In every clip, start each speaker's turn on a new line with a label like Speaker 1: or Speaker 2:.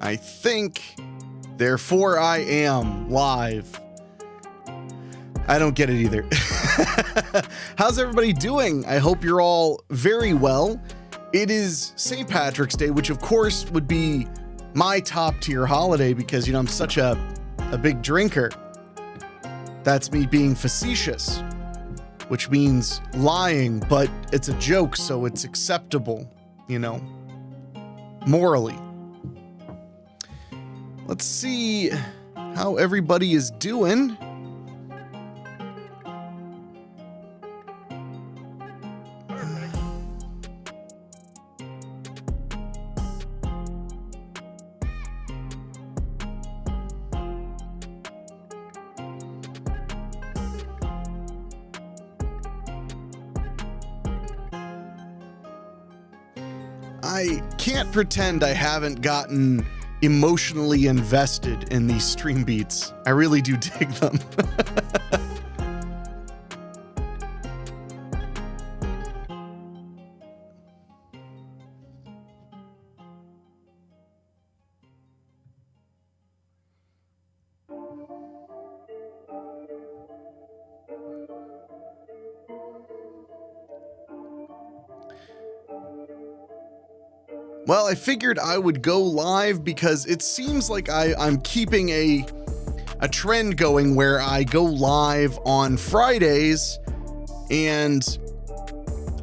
Speaker 1: I think, therefore I am live. I don't get it either. How's everybody doing? I hope you're all very well. It is St. Patrick's Day, which of course would be my top tier holiday because, I'm such a big drinker. That's me being facetious, which means lying, but it's a joke, so it's acceptable, morally. Let's see how everybody is doing. I can't pretend I haven't gotten emotionally invested in these stream beats. I really do dig them. Well, I figured I would go live because it seems like I'm keeping a trend going where I go live on Fridays, and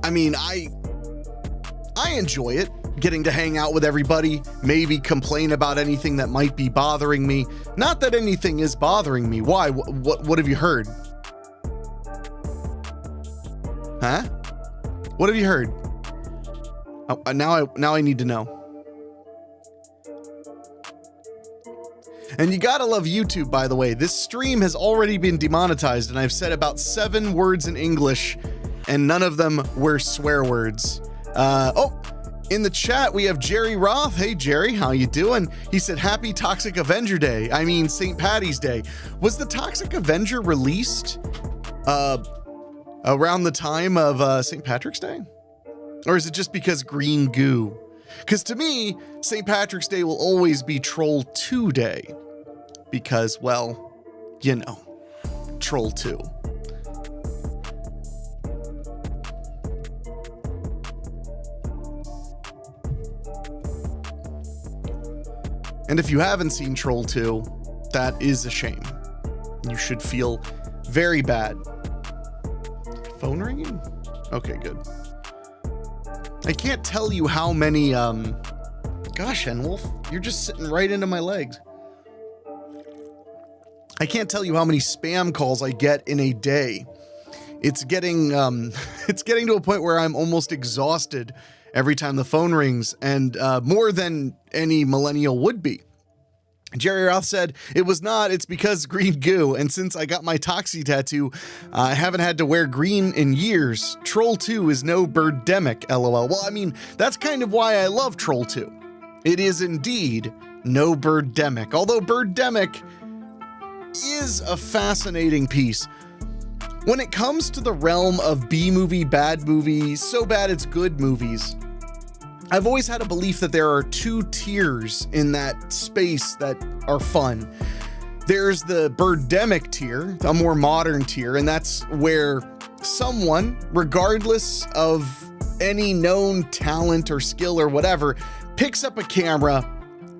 Speaker 1: I enjoy it, getting to hang out with everybody, maybe complain about anything that might be bothering me. Not that anything is bothering me. Why? What have you heard? Huh? What have you heard? Oh, now I need to know. And you gotta love YouTube, by the way. This stream has already been demonetized, and I've said about 7 words in English, and none of them were swear words. In the chat, we have Jerry Roth. Hey, Jerry, how you doing? He said, Happy Toxic Avenger Day. I mean, St. Patty's Day. Was the Toxic Avenger released around the time of St. Patrick's Day? Or is it just because green goo? Because to me, St. Patrick's Day will always be Troll 2 Day. Because, well, Troll 2. And if you haven't seen Troll 2, that is a shame. You should feel very bad. Phone ringing? Okay, good. I can't tell you how many, gosh, Enwolf, you're just sitting right into my legs. I can't tell you how many spam calls I get in a day. It's getting to a point where I'm almost exhausted every time the phone rings, and more than any millennial would be. Jerry Roth said, it's because green goo, and since I got my Toxie tattoo, I haven't had to wear green in years. Troll 2 is no birdemic, lol. Well, that's kind of why I love Troll 2. It is indeed no birdemic, although birdemic is a fascinating piece. When it comes to the realm of B-movie, bad movies, so bad it's good movies, I've always had a belief that there are 2 tiers in that space that are fun. There's the birdemic tier, a more modern tier, and that's where someone, regardless of any known talent or skill or whatever, picks up a camera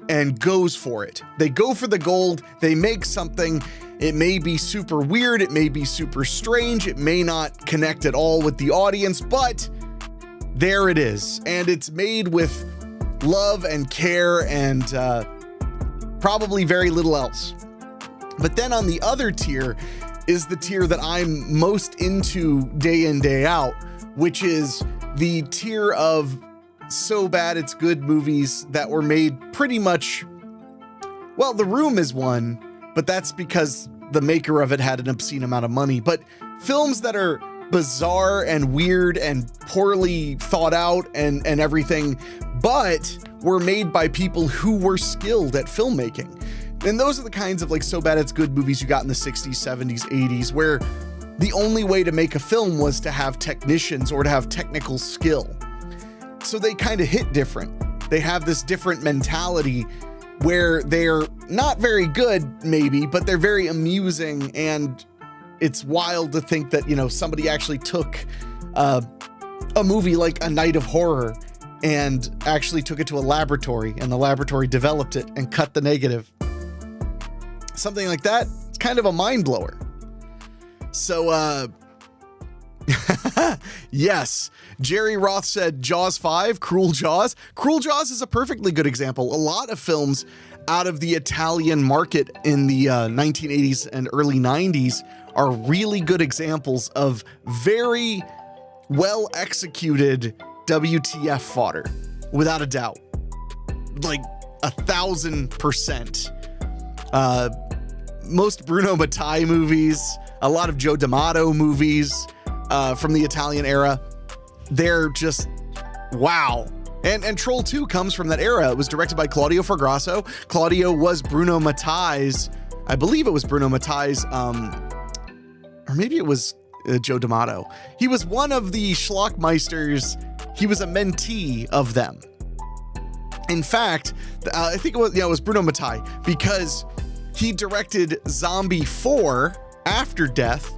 Speaker 1: and goes for it. They go for the gold, they make something. It may be super weird, it may be super strange, it may not connect at all with the audience, but there it is, and it's made with love and care and probably very little else. But then on the other tier is the tier that I'm most into day in, day out, which is the tier of so bad it's good movies that were made pretty much, well, The Room is one, but that's because the maker of it had an obscene amount of money. But films that are bizarre and weird and poorly thought out and everything, but were made by people who were skilled at filmmaking. And those are the kinds of so bad it's good movies you got in the 60s, 70s, 80s, where the only way to make a film was to have technicians or to have technical skill. So they kind of hit different. They have this different mentality where they're not very good, maybe, but they're very amusing. And it's wild to think that, somebody actually took a movie like A Night of Horror and actually took it to a laboratory, and the laboratory developed it and cut the negative. Something like that, it's kind of a mind blower. So, yes, Jerry Roth said Jaws 5, Cruel Jaws. Cruel Jaws is a perfectly good example. A lot of films out of the Italian market in the 1980s and early 90s are really good examples of very well executed WTF fodder, without a doubt. Like 1,000%. Most Bruno Mattei movies, a lot of Joe D'Amato movies from the Italian era, they're just wow. And Troll 2 comes from that era. It was directed by Claudio Fragasso. Claudio was Bruno Mattei's, I believe it was Bruno Mattei's, or maybe it was Joe D'Amato. He was one of the Schlockmeisters. He was a mentee of them. In fact, I think it was Bruno Mattei, because he directed Zombie 4 After Death.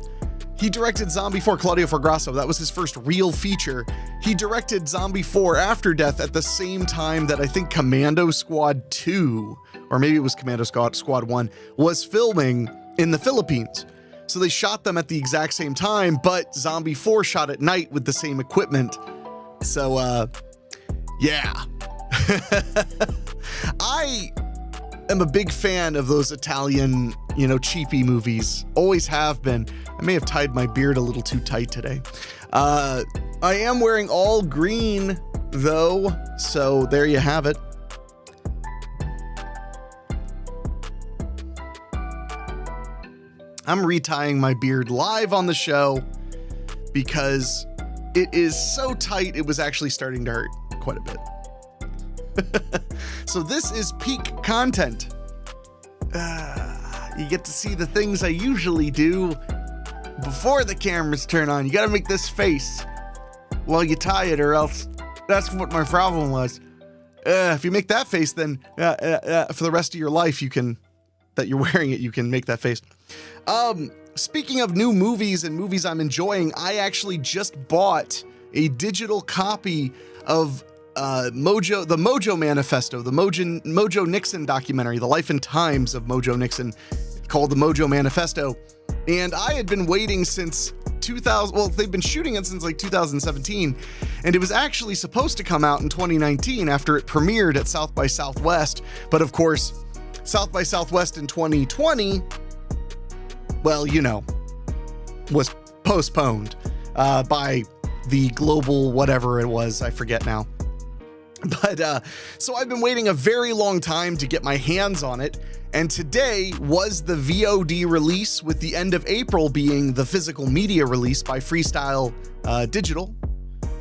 Speaker 1: He directed Zombie 4, Claudio Fragasso. That was his first real feature. He directed Zombie 4 After Death at the same time that I think Commando Squad 2, or maybe it was Commando Squad 1, was filming in the Philippines. So they shot them at the exact same time, but Zombie 4 shot at night with the same equipment. So, yeah. I am a big fan of those Italian, cheapy movies. Always have been. I may have tied my beard a little too tight today. I am wearing all green, though, so there you have it. I'm retying my beard live on the show because it is so tight it was actually starting to hurt quite a bit. So this is peak content. You get to see the things I usually do before the cameras turn on. You gotta make this face while you tie it, or else that's what my problem was. If you make that face, then for the rest of your life, that you're wearing it, you can make that face. Speaking of new movies and movies I'm enjoying, I actually just bought a digital copy of the Mojo Manifesto, the Mojo Nixon documentary, The Life and Times of Mojo Nixon, called the Mojo Manifesto. And I had been waiting since 2000. Well, they've been shooting it since like 2017, and it was actually supposed to come out in 2019 after it premiered at South by Southwest. But of course, South by Southwest in 2020, well, was postponed by the global whatever it was. I forget now. But so I've been waiting a very long time to get my hands on it. And today was the VOD release, with the end of April being the physical media release by Freestyle Digital,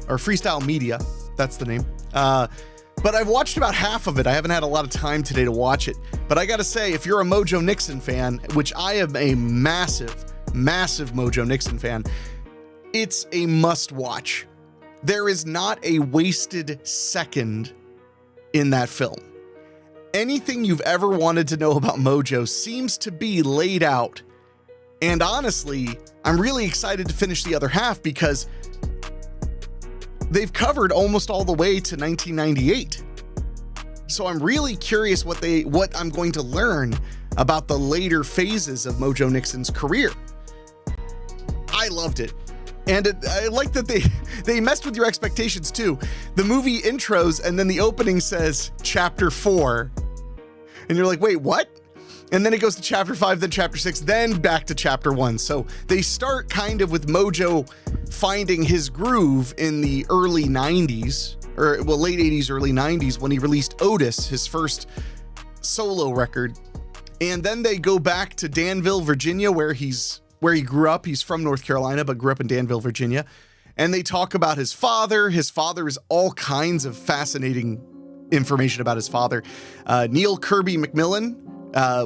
Speaker 1: or Freestyle Media. That's the name. But I've watched about half of it. I haven't had a lot of time today to watch it. But I gotta say, if you're a Mojo Nixon fan, which I am a massive, massive Mojo Nixon fan, it's a must watch. There is not a wasted second in that film. Anything you've ever wanted to know about Mojo seems to be laid out. And honestly, I'm really excited to finish the other half because they've covered almost all the way to 1998. So I'm really curious what I'm going to learn about the later phases of Mojo Nixon's career. I loved it. And I like that they messed with your expectations too. The movie intros and then the opening says chapter 4. And you're like, wait, what? And then it goes to chapter 5, then chapter 6, then back to chapter 1. So they start kind of with Mojo finding his groove in the early 90s, or well, late 80s, early 90s, when he released Otis, his first solo record. And then they go back to Danville, Virginia, where he grew up. He's from North Carolina, but grew up in Danville, Virginia. And they talk about his father. His father is all kinds of fascinating information about his father. Neil Kirby McMillan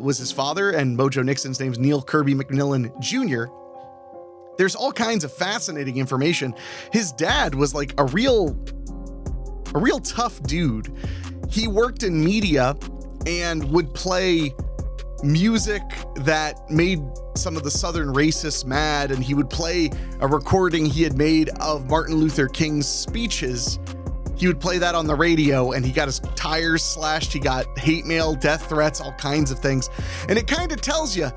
Speaker 1: was his father, and Mojo Nixon's name's Neil Kirby McMillan Jr. There's all kinds of fascinating information. His dad was like a real tough dude. He worked in media and would play music that made some of the Southern racists mad, and he would play a recording he had made of Martin Luther King's speeches. He would play that on the radio, and he got his tires slashed, he got hate mail, death threats, all kinds of things. And it kind of tells you,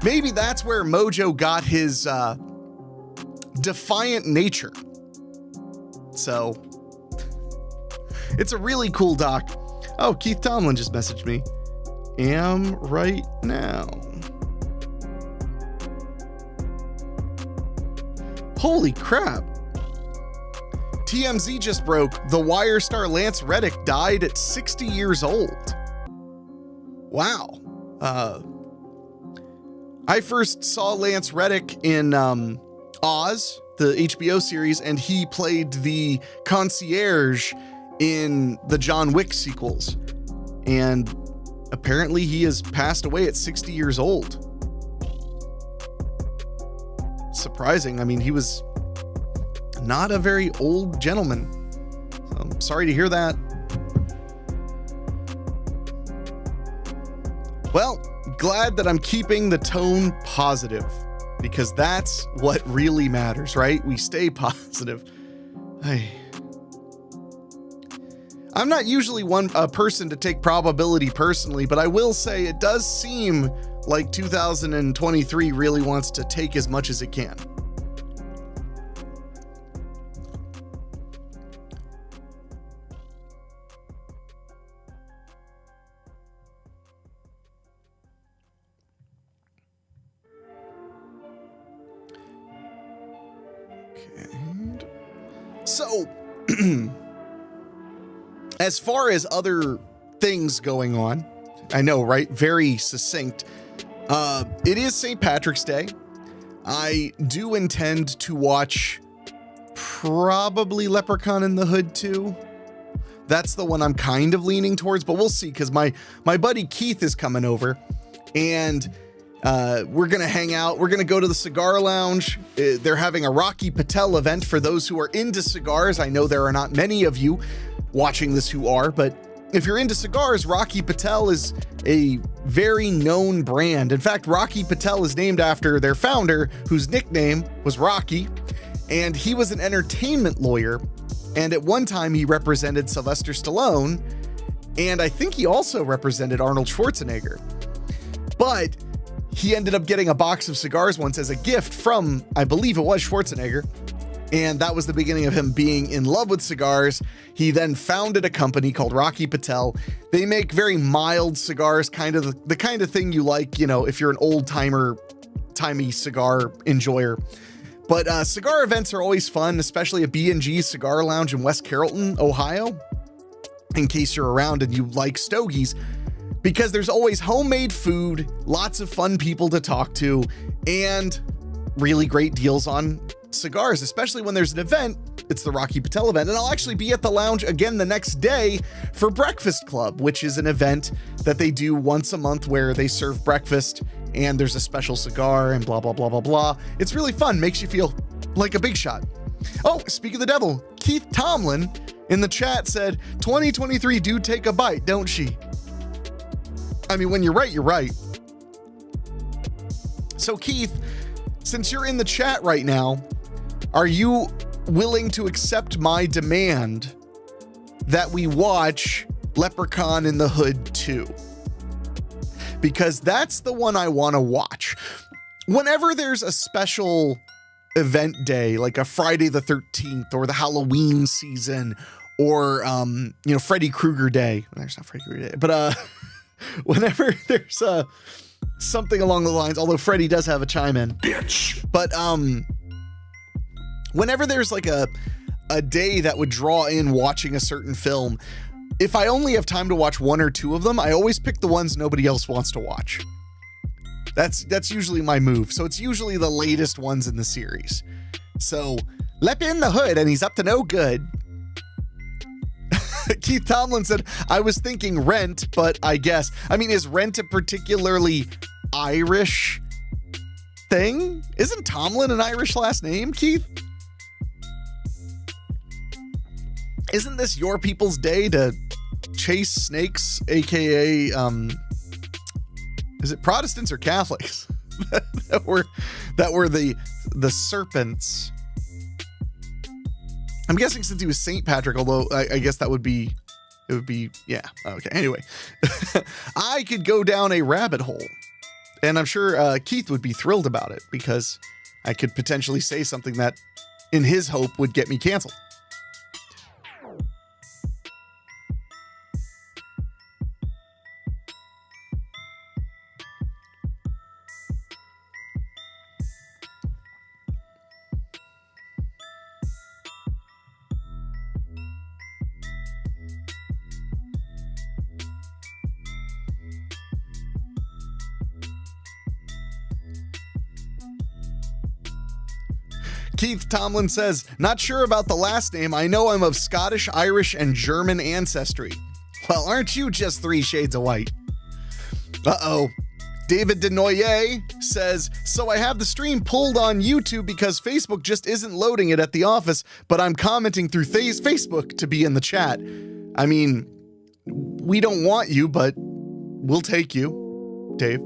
Speaker 1: maybe that's where Mojo got his defiant nature. So, it's a really cool doc. Oh, Keith Tomlin just messaged me. Am right now. Holy crap. TMZ just broke. The Wire star Lance Reddick died at 60 years old. Wow. I first saw Lance Reddick in Oz, the HBO series, and he played the concierge in the John Wick sequels. And apparently he has passed away at 60 years old. Surprising. I mean, he was not a very old gentleman. So I'm sorry to hear that. Well, glad that I'm keeping the tone positive, because that's what really matters, right? We stay positive. I'm not usually a person to take probability personally, but I will say it does seem like 2023 really wants to take as much as it can. Okay. So, as far as other things going on, I know, right? Very succinct. It is St. Patrick's Day. I do intend to watch probably Leprechaun in the Hood 2. That's the one I'm kind of leaning towards, but we'll see, because my buddy Keith is coming over, and we're going to hang out. We're going to go to the cigar lounge. They're having a Rocky Patel event for those who are into cigars. I know there are not many of you watching this who are, but if you're into cigars, Rocky Patel is a very known brand. In fact, Rocky Patel is named after their founder, whose nickname was Rocky, and he was an entertainment lawyer, and at one time he represented Sylvester Stallone, and I think he also represented Arnold Schwarzenegger. But he ended up getting a box of cigars once as a gift from, I believe it was Schwarzenegger, and that was the beginning of him being in love with cigars. He then founded a company called Rocky Patel. They make very mild cigars, kind of the kind of thing you like, you know, if you're an old-timey cigar enjoyer. But cigar events are always fun, especially a B&G Cigar Lounge in West Carrollton, Ohio, in case you're around and you like stogies, because there's always homemade food, lots of fun people to talk to, and really great deals on cigars, especially when there's an event. It's the Rocky Patel event, and I'll actually be at the lounge again the next day for Breakfast Club, which is an event that they do once a month where they serve breakfast and there's a special cigar and blah, blah, blah, blah, blah. It's really fun. Makes you feel like a big shot. Oh, speak of the devil, Keith Tomlin in the chat said, 2023 do take a bite, don't she? I mean, when you're right, you're right. So Keith, since you're in the chat right now, are you willing to accept my demand that we watch Leprechaun in the Hood 2? Because that's the one I want to watch. Whenever there's a special event day, like a Friday the 13th or the Halloween season, or, Freddy Krueger Day. There's not Freddy Krueger Day, but whenever there's something along the lines, although Freddy does have a chime in. Bitch. But whenever there's like a day that would draw in watching a certain film, if I only have time to watch one or two of them, I always pick the ones nobody else wants to watch. That's usually my move. So it's usually the latest ones in the series. So Lep in the Hood, and he's up to no good. Keith Tomlin said, I was thinking Rent, but I guess, is Rent a particularly Irish thing? Isn't Tomlin an Irish last name, Keith? Isn't this your people's day to chase snakes, aka is it Protestants or Catholics that were the serpents? I'm guessing since he was St. Patrick, although I guess it would be, yeah. Okay. Anyway, I could go down a rabbit hole, and I'm sure Keith would be thrilled about it because I could potentially say something that, in his hope, would get me canceled. Keith Tomlin says, not sure about the last name. I know I'm of Scottish, Irish, and German ancestry. Well, aren't you just 3 shades of white? Uh-oh. David Denoyer says, so I have the stream pulled on YouTube because Facebook just isn't loading it at the office, but I'm commenting through Facebook to be in the chat. I mean, we don't want you, but we'll take you, Dave.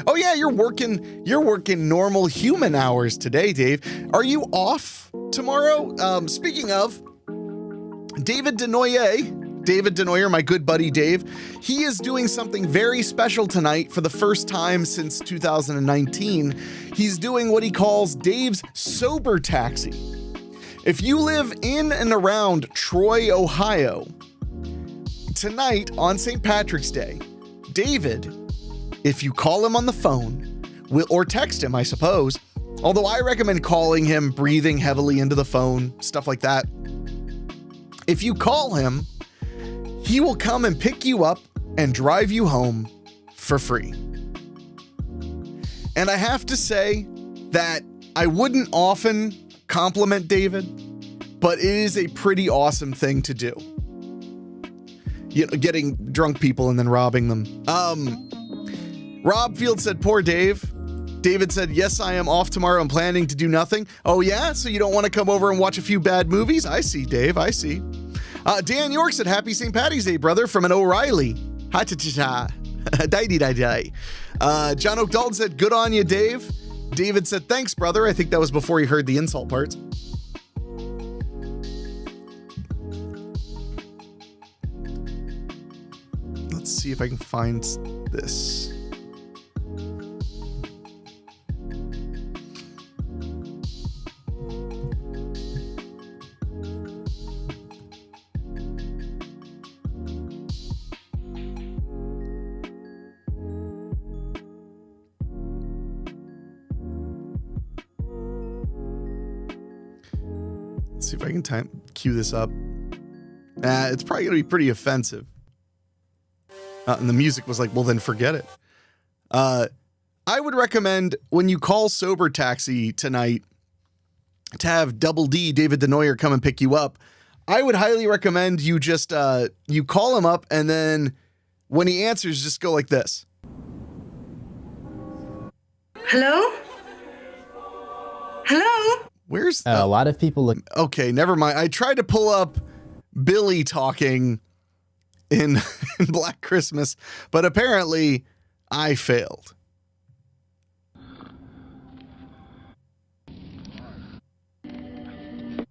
Speaker 1: Oh yeah, you're working normal human hours today, Dave. Are you off tomorrow? Speaking of, David Denoyer, my good buddy Dave, he is doing something very special tonight for the first time since 2019. He's doing what he calls Dave's Sober Taxi. If you live in and around Troy, Ohio, tonight on St. Patrick's Day, David, if you call him on the phone, or text him, I suppose, although I recommend calling him, breathing heavily into the phone, stuff like that. If you call him, he will come and pick you up and drive you home for free. And I have to say that I wouldn't often compliment David, but it is a pretty awesome thing to do. You know, getting drunk people and then robbing them. Rob Field said, poor Dave. David said, yes, I am off tomorrow. I'm planning to do nothing. Oh, yeah? So you don't want to come over and watch a few bad movies? I see, Dave. I see. Dan York said, happy St. Patty's Day, brother, from an O'Reilly. Ha-ta-ta-ta. Die-dee-die-die. John Oak Dalton said, good on you, Dave. David said, thanks, brother. I think that was before he heard the insult parts. Let's see if I can find this. See if I can cue this up. It's probably going to be pretty offensive. And the music was like, well, then forget it. I would recommend when you call Sober Taxi tonight to have Double D, David Denoyer, come and pick you up. I would highly recommend you just, you call him up and then when he answers, just go like this.
Speaker 2: Hello? Hello?
Speaker 1: Where's
Speaker 3: a lot of people look.
Speaker 1: Okay, never mind. I tried to pull up Billy talking in Black Christmas, but apparently I failed.
Speaker 2: And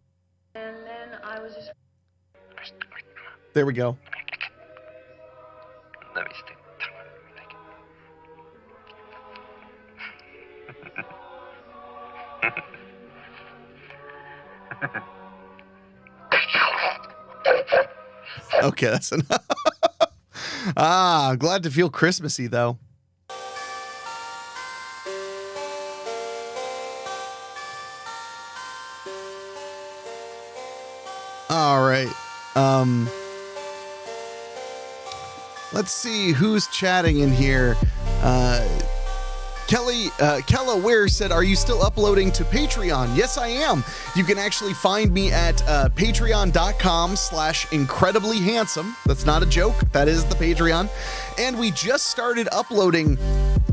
Speaker 2: then I was just...
Speaker 1: There we go.
Speaker 4: Let me stick.
Speaker 1: Okay, that's enough. Glad to feel Christmassy though. All right. Let's see who's chatting in here. Kella Ware said, are you still uploading to Patreon? Yes, I am. You can actually find me at patreon.com/incrediblyhandsome. That's not a joke. That is the Patreon. And we just started uploading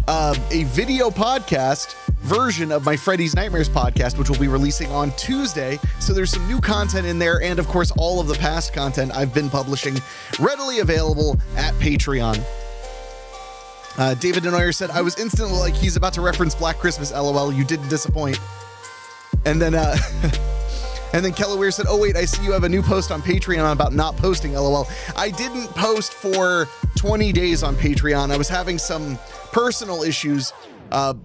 Speaker 1: a video podcast version of my Freddy's Nightmares podcast, which will be releasing on Tuesday. So there's some new content in there, and of course all of the past content I've been publishing readily available at Patreon. David Denoyer said, I was instantly like, he's about to reference Black Christmas, LOL, you didn't disappoint. And then and then Keller Weir said, oh wait, I see you have a new post on Patreon about not posting, LOL. I didn't post for 20 days on Patreon. I was having some personal issues. I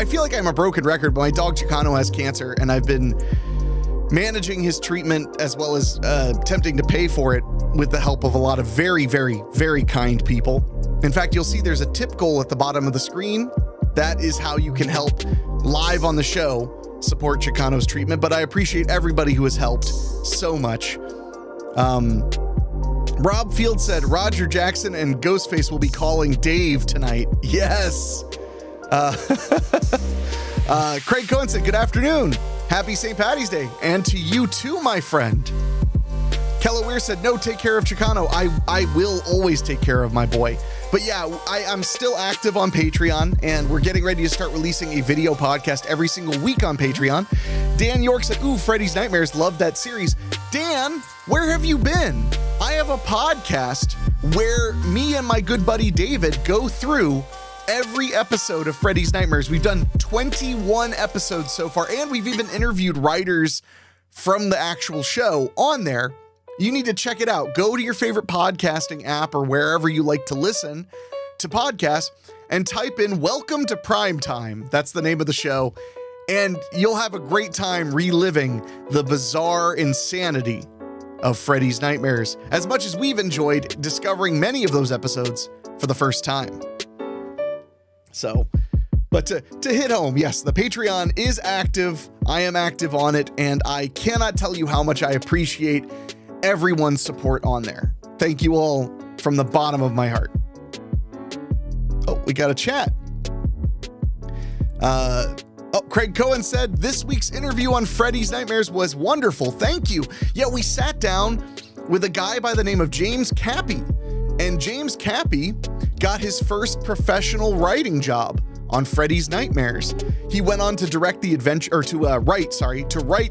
Speaker 1: feel like I'm a broken record, but my dog Chicano has cancer, and I've been managing his treatment as well as attempting to pay for it with the help of a lot of very, very, very kind people. In fact, you'll see there's a tip goal at the bottom of the screen. That is how you can help live on the show support Chicano's treatment, but I appreciate everybody who has helped so much. Rob Field said, Roger Jackson and Ghostface will be calling Dave tonight. Yes. Craig Cohen said, good afternoon. Happy St. Patty's Day. And to you too, my friend. Keller Weir said, no, take care of Chicano. I will always take care of my boy. But yeah, I'm still active on Patreon, and we're getting ready to start releasing a video podcast every single week on Patreon. Dan York said, ooh, Freddy's Nightmares, loved that series. Dan, where have you been? I have a podcast where me and my good buddy David go through every episode of Freddy's Nightmares. We've done 21 episodes so far, and we've even interviewed writers from the actual show on there. You need to check it out. Go to your favorite podcasting app or wherever you like to listen to podcasts and type in Welcome to Primetime. That's the name of the show. And you'll have a great time reliving the bizarre insanity of Freddy's Nightmares, as much as we've enjoyed discovering many of those episodes for the first time. So, but to hit home, yes, the Patreon is active. I am active on it, and I cannot tell you how much I appreciate everyone's support on there. Thank you all from the bottom of my heart. Oh, we got a chat. Craig Cohen said, this week's interview on Freddy's Nightmares was wonderful. Thank you. Yeah, we sat down with a guy by the name of James Cappy, and James Cappy got his first professional writing job on Freddy's Nightmares. He went on to direct the adventure, or to write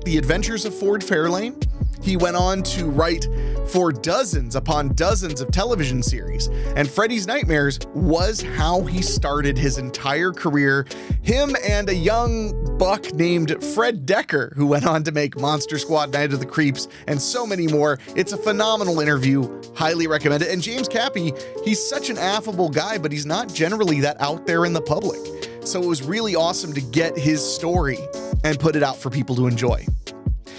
Speaker 1: The Adventures of Ford Fairlane. He went on to write for dozens upon dozens of television series, and Freddy's Nightmares was how he started his entire career. Him and a young buck named Fred Decker, who went on to make Monster Squad, Night of the Creeps, and so many more. It's a phenomenal interview. Highly recommend it. And James Cappy, he's such an affable guy, but he's not generally that out there in the public. So it was really awesome to get his story and put it out for people to enjoy.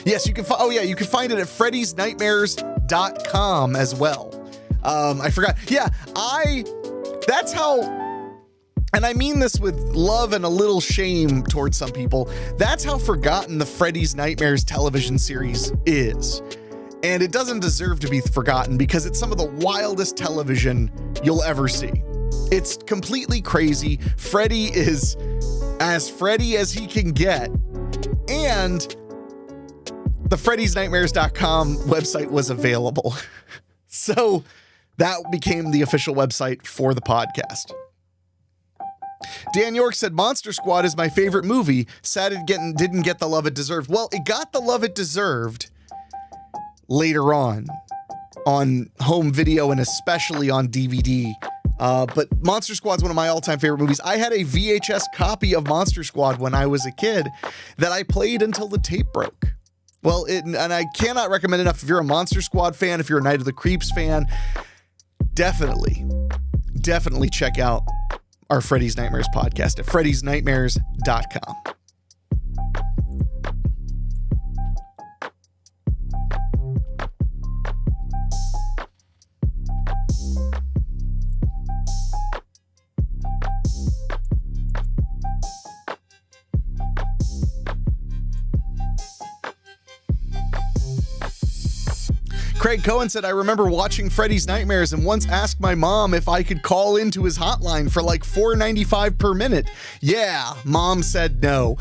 Speaker 1: Yes, you can you can find it at freddysnightmares.com as well. I forgot. Yeah, that's how, and I mean this with love and a little shame towards some people, that's how forgotten the Freddy's Nightmares television series is. And it doesn't deserve to be forgotten because it's some of the wildest television you'll ever see. It's completely crazy. Freddy is as Freddy as he can get. And the freddysnightmares.com website was available. So that became the official website for the podcast. Dan York said, Monster Squad is my favorite movie. Sad it didn't get the love it deserved. Well, it got the love it deserved later on home video and especially on DVD. But Monster Squad's one of my all-time favorite movies. I had a VHS copy of Monster Squad when I was a kid that I played until the tape broke. Well, and I cannot recommend enough, if you're a Monster Squad fan, if you're a Night of the Creeps fan, definitely check out our Freddy's Nightmares podcast at freddysnightmares.com. Craig Cohen said, I remember watching Freddy's Nightmares and once asked my mom if I could call into his hotline for like $4.95 per minute. Yeah, mom said no.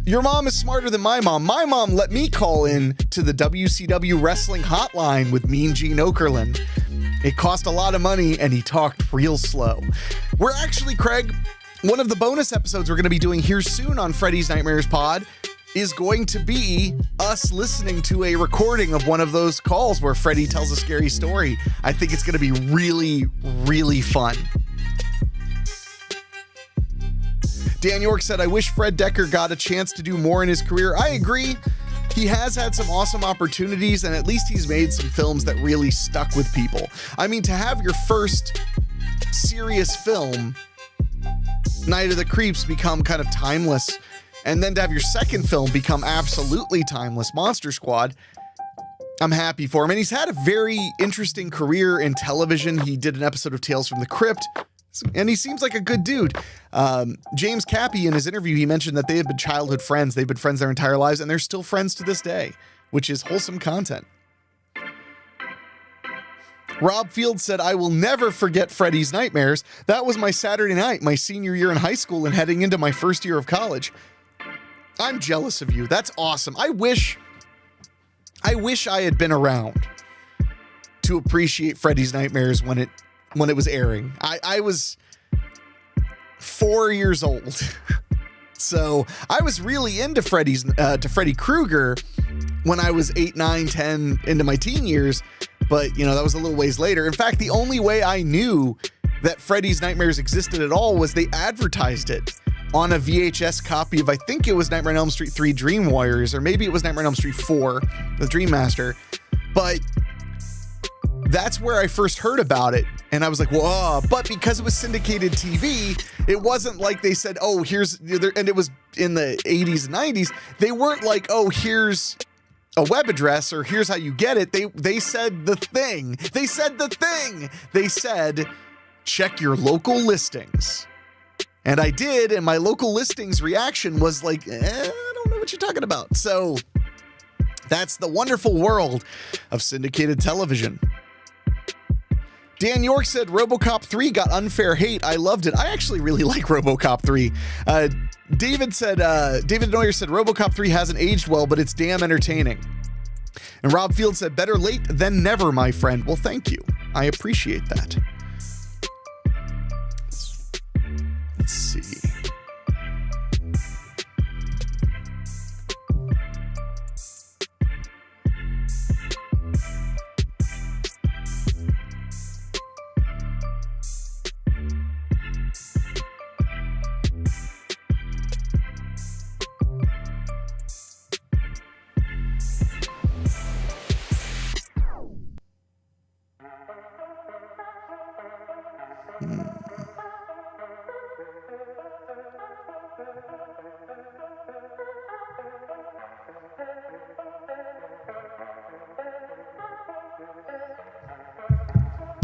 Speaker 1: Your mom is smarter than my mom. My mom let me call in to the WCW wrestling hotline with Mean Gene Okerlund. It cost a lot of money and he talked real slow. We're actually, Craig, One of the bonus episodes we're going to be doing here soon on Freddy's Nightmares Pod is going to be us listening to a recording of one of those calls where Freddy tells a scary story. I think it's going to be really, really fun. Dan York said, I wish Fred Decker got a chance to do more in his career. I agree. He has had some awesome opportunities, and at least he's made some films that really stuck with people. I mean, to have your first serious film, Night of the Creeps, become kind of timeless, and then to have your second film become absolutely timeless, Monster Squad, I'm happy for him. And he's had a very interesting career in television. He did an episode of Tales from the Crypt, and he seems like a good dude. James Cappy, in his interview, he mentioned that they had been childhood friends. They've been friends their entire lives, and they're still friends to this day, which is wholesome content. Rob Field said, I will never forget Freddy's Nightmares. That was my Saturday night, my senior year in high school and heading into my first year of college. I'm jealous of you. That's awesome. I wish I had been around to appreciate Freddy's Nightmares when it was airing. I was 4 years old. So I was really into Freddy Krueger when I was 8, 9, 10 into my teen years. But, that was a little ways later. In fact, the only way I knew that Freddy's Nightmares existed at all was they advertised it on a VHS copy of, I think it was Nightmare on Elm Street 3 Dream Warriors, or maybe it was Nightmare on Elm Street 4, The Dream Master. But that's where I first heard about it. And I was like, whoa. But because it was syndicated TV, it wasn't like they said, oh, here's, and it was in the 80s and 90s. They weren't like, oh, here's a web address or here's how you get it. They said the thing. They said, check your local listings. And I did, and my local listings reaction was like, I don't know what you're talking about. So that's the wonderful world of syndicated television. Dan York said RoboCop 3 got unfair hate. I loved it. I actually really like RoboCop 3. David Neuer said RoboCop 3 hasn't aged well, but it's damn entertaining. And Rob Field said better late than never, my friend. Well, thank you. I appreciate that. Let's see.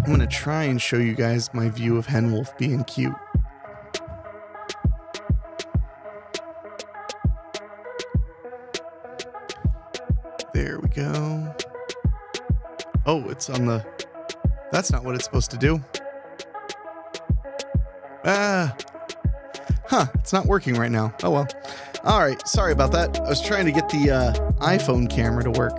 Speaker 1: I'm going to try and show you guys my view of Henwolf being cute. There we go. Oh, it's on the... That's not what it's supposed to do. It's not working right now. Oh well. All right, sorry about that. I was trying to get the iPhone camera to work.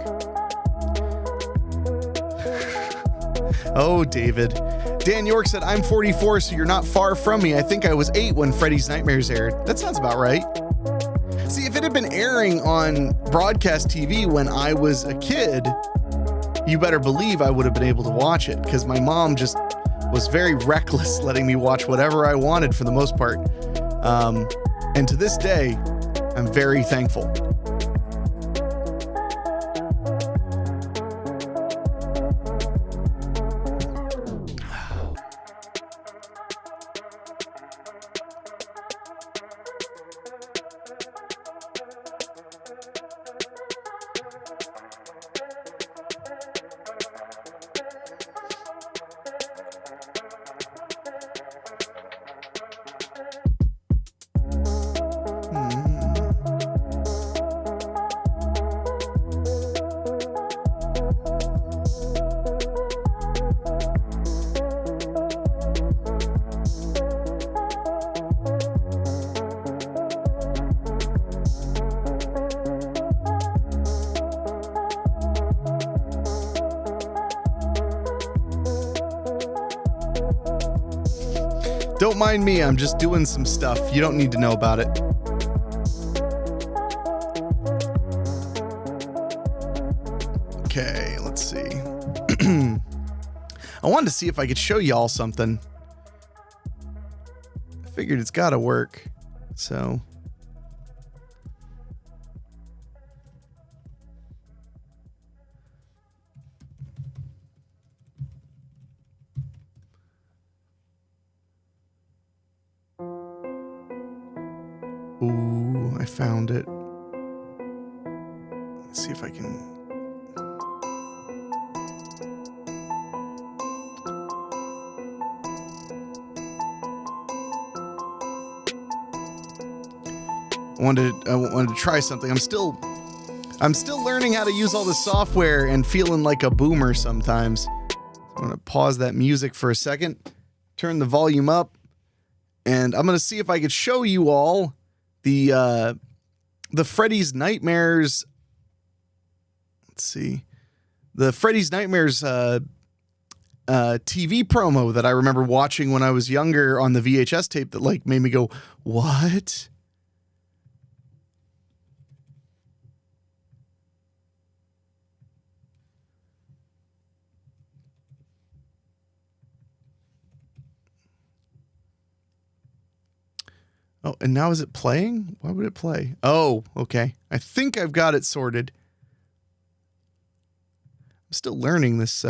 Speaker 1: Oh, David. Dan York said, I'm 44, so you're not far from me. I think I was 8 when Freddy's Nightmares aired. That sounds about right. See, if it had been airing on broadcast TV when I was a kid, you better believe I would have been able to watch it, because my mom just was very reckless letting me watch whatever I wanted for the most part. And to this day, I'm very thankful. Don't mind me, I'm just doing some stuff. You don't need to know about it. Okay, let's see. I wanted to see if I could show y'all something. I figured it's gotta work, so. Ooh, I found it. Let's see if I can. I wanted to try something. I'm still learning how to use all this software and feeling like a boomer sometimes. I'm gonna pause that music for a second, turn the volume up, and I'm gonna see if I could show you all the Freddy's Nightmares. Let's see, the Freddy's Nightmares TV promo that I remember watching when I was younger on the VHS tape that like made me go, what? Oh, and now is it playing? Why would it play? Oh, okay. I think I've got it sorted. I'm still learning this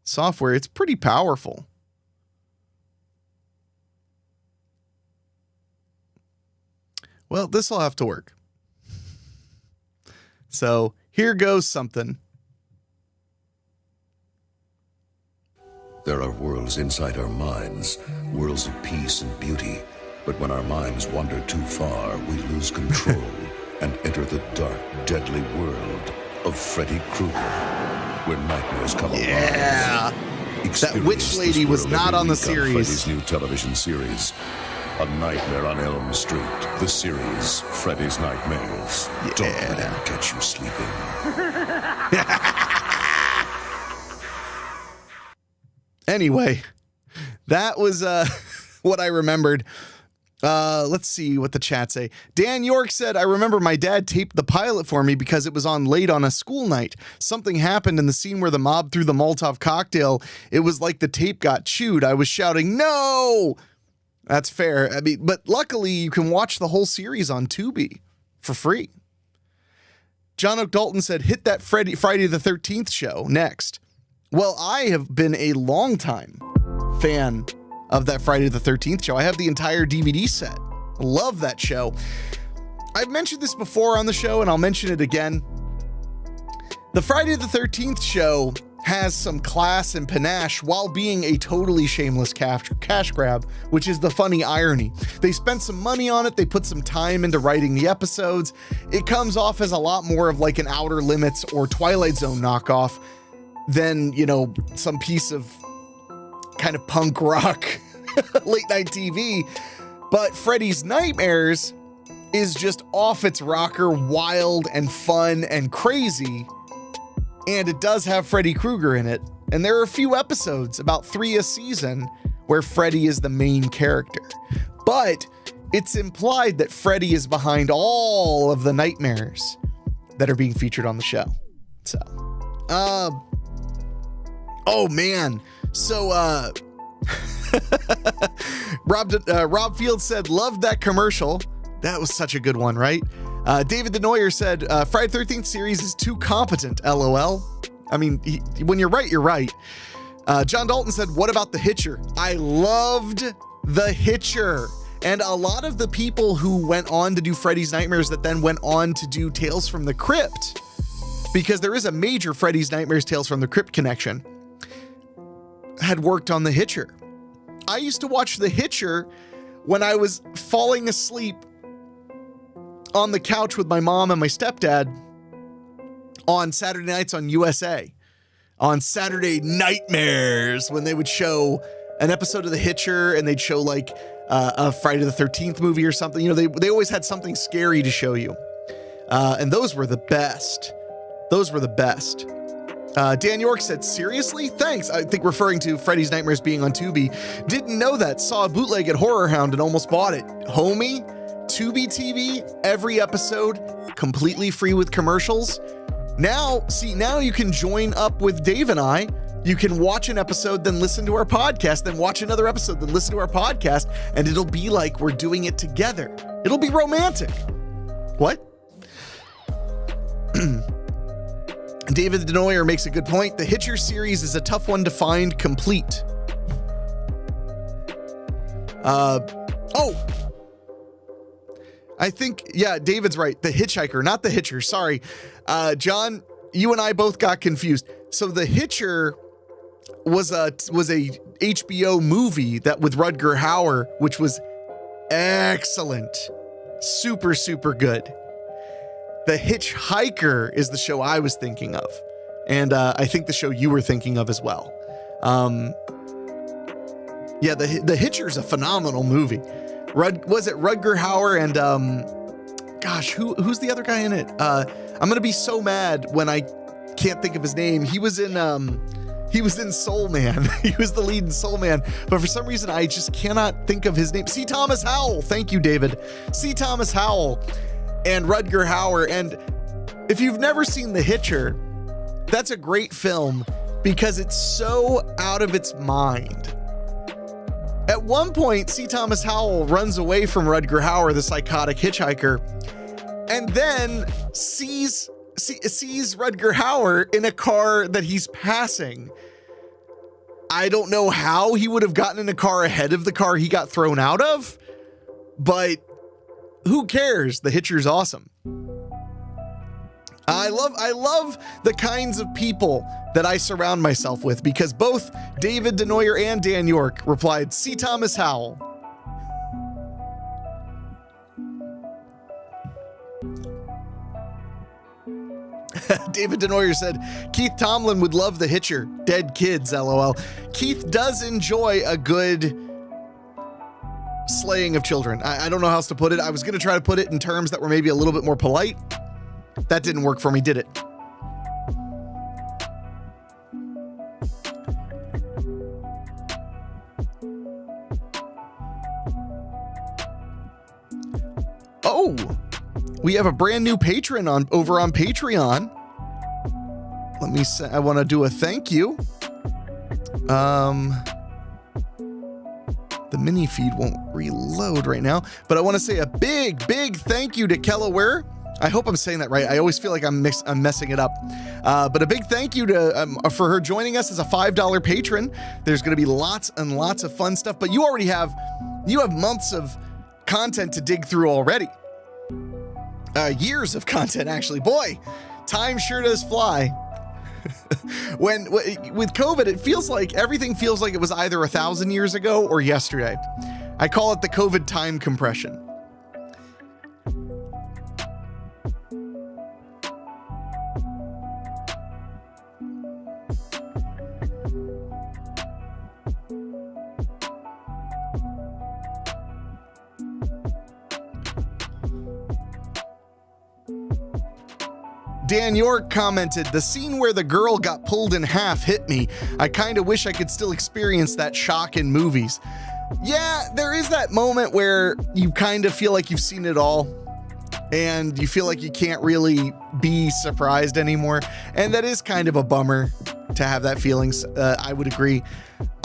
Speaker 1: software. It's pretty powerful. Well, this will have to work. So here goes something.
Speaker 3: There are worlds inside our minds, worlds of peace and beauty. But when our minds wander too far, we lose control and enter the dark, deadly world of Freddy Krueger, where nightmares come alive.
Speaker 1: Yeah, that witch lady was not on the series.
Speaker 3: Freddy's new television series, A Nightmare on Elm Street, the series Freddy's Nightmares. Yeah. Don't let him catch you sleeping.
Speaker 1: Anyway, that was what I remembered. Let's see what the chat say. Dan York said, I remember my dad taped the pilot for me because it was on late on a school night. Something happened in the scene where the mob threw the Molotov cocktail. It was like the tape got chewed. I was shouting, no! That's fair. I mean, but luckily you can watch the whole series on Tubi for free. John Oak Dalton said, hit that Friday the 13th show next. Well, I have been a long time fan of that Friday the 13th show. I have the entire DVD set. Love that show. I've mentioned this before on the show, and I'll mention it again. The Friday the 13th show has some class and panache while being a totally shameless cash grab, which is the funny irony. They spent some money on it. They put some time into writing the episodes. It comes off as a lot more of like an Outer Limits or Twilight Zone knockoff than, you know, some piece of kind of punk rock late night TV. But Freddy's Nightmares is just off its rocker, wild and fun and crazy. And it does have Freddy Krueger in it. And there are a few episodes, about 3 a season, where Freddy is the main character. But it's implied that Freddy is behind all of the nightmares that are being featured on the show. So, oh man. So, Rob Field said, loved that commercial. That was such a good one, right? David DeNoyer said, Friday 13th series is too competent, LOL. I mean, when you're right, you're right. John Dalton said, what about The Hitcher? I loved The Hitcher. And a lot of the people who went on to do Freddy's Nightmares that then went on to do Tales from the Crypt, because there is a major Freddy's Nightmares Tales from the Crypt connection, had worked on The Hitcher. I used to watch The Hitcher when I was falling asleep on the couch with my mom and my stepdad on Saturday nights on USA. On Saturday Nightmares, when they would show an episode of The Hitcher and they'd show like a Friday the 13th movie or something. You know, they always had something scary to show you. And those were the best. Those were the best. Dan York said, seriously? Thanks. I think referring to Freddy's Nightmares being on Tubi. Didn't know that. Saw a bootleg at Horror Hound and almost bought it. Homie, Tubi TV, every episode, completely free with commercials. Now you can join up with Dave and I. You can watch an episode, then listen to our podcast, then watch another episode, then listen to our podcast, and it'll be like we're doing it together. It'll be romantic. What? David Denoyer makes a good point. The Hitcher series is a tough one to find complete. I think, yeah, David's right. The Hitchhiker, not the Hitcher. Sorry. John, you and I both got confused. So the Hitcher was a HBO movie that with Rutger Hauer, which was excellent. Super, super good. The Hitchhiker is the show I was thinking of. And I think the show you were thinking of as well. Yeah, the Hitcher's a phenomenal movie. Was it Rutger Hauer and gosh, who's the other guy in it? I'm gonna be so mad when I can't think of his name. He was in Soul Man. He was the lead in Soul Man, but for some reason I just cannot think of his name. C. Thomas Howell. Thank you, David. C. Thomas Howell and Rutger Hauer. And if you've never seen The Hitcher, that's a great film because it's so out of its mind. At one point, C. Thomas Howell runs away from Rutger Hauer, the psychotic hitchhiker, and then sees Rutger Hauer in a car that he's passing. I don't know how he would have gotten in a car ahead of the car he got thrown out of, but who cares? The Hitcher's awesome. I love the kinds of people that I surround myself with because both David Denoyer and Dan York replied, C. Thomas Howell. David Denoyer said, Keith Tomlin would love The Hitcher. Dead kids, LOL. Keith does enjoy a good slaying of children. I don't know how else to put it. I was going to try to put it in terms that were maybe a little bit more polite. That didn't work for me, did it? Oh, we have a brand new patron over on Patreon. Let me say, I want to do a thank you. The mini feed won't reload right now, but I want to say a big thank you to Kelaware. I hope I'm saying that right. I always feel like I'm messing it up. But a big thank you to for her joining us as a $5 patron. There's going to be lots and lots of fun stuff, but you have months of content to dig through already. Years of content, actually. Boy, time sure does fly. With COVID, it feels like everything feels like it was either 1,000 years ago or yesterday. I call it the COVID time compression. Dan York commented, the scene where the girl got pulled in half hit me. I kind of wish I could still experience that shock in movies. Yeah, there is that moment where you kind of feel like you've seen it all and you feel like you can't really be surprised anymore. And that is kind of a bummer to have that feeling. I would agree.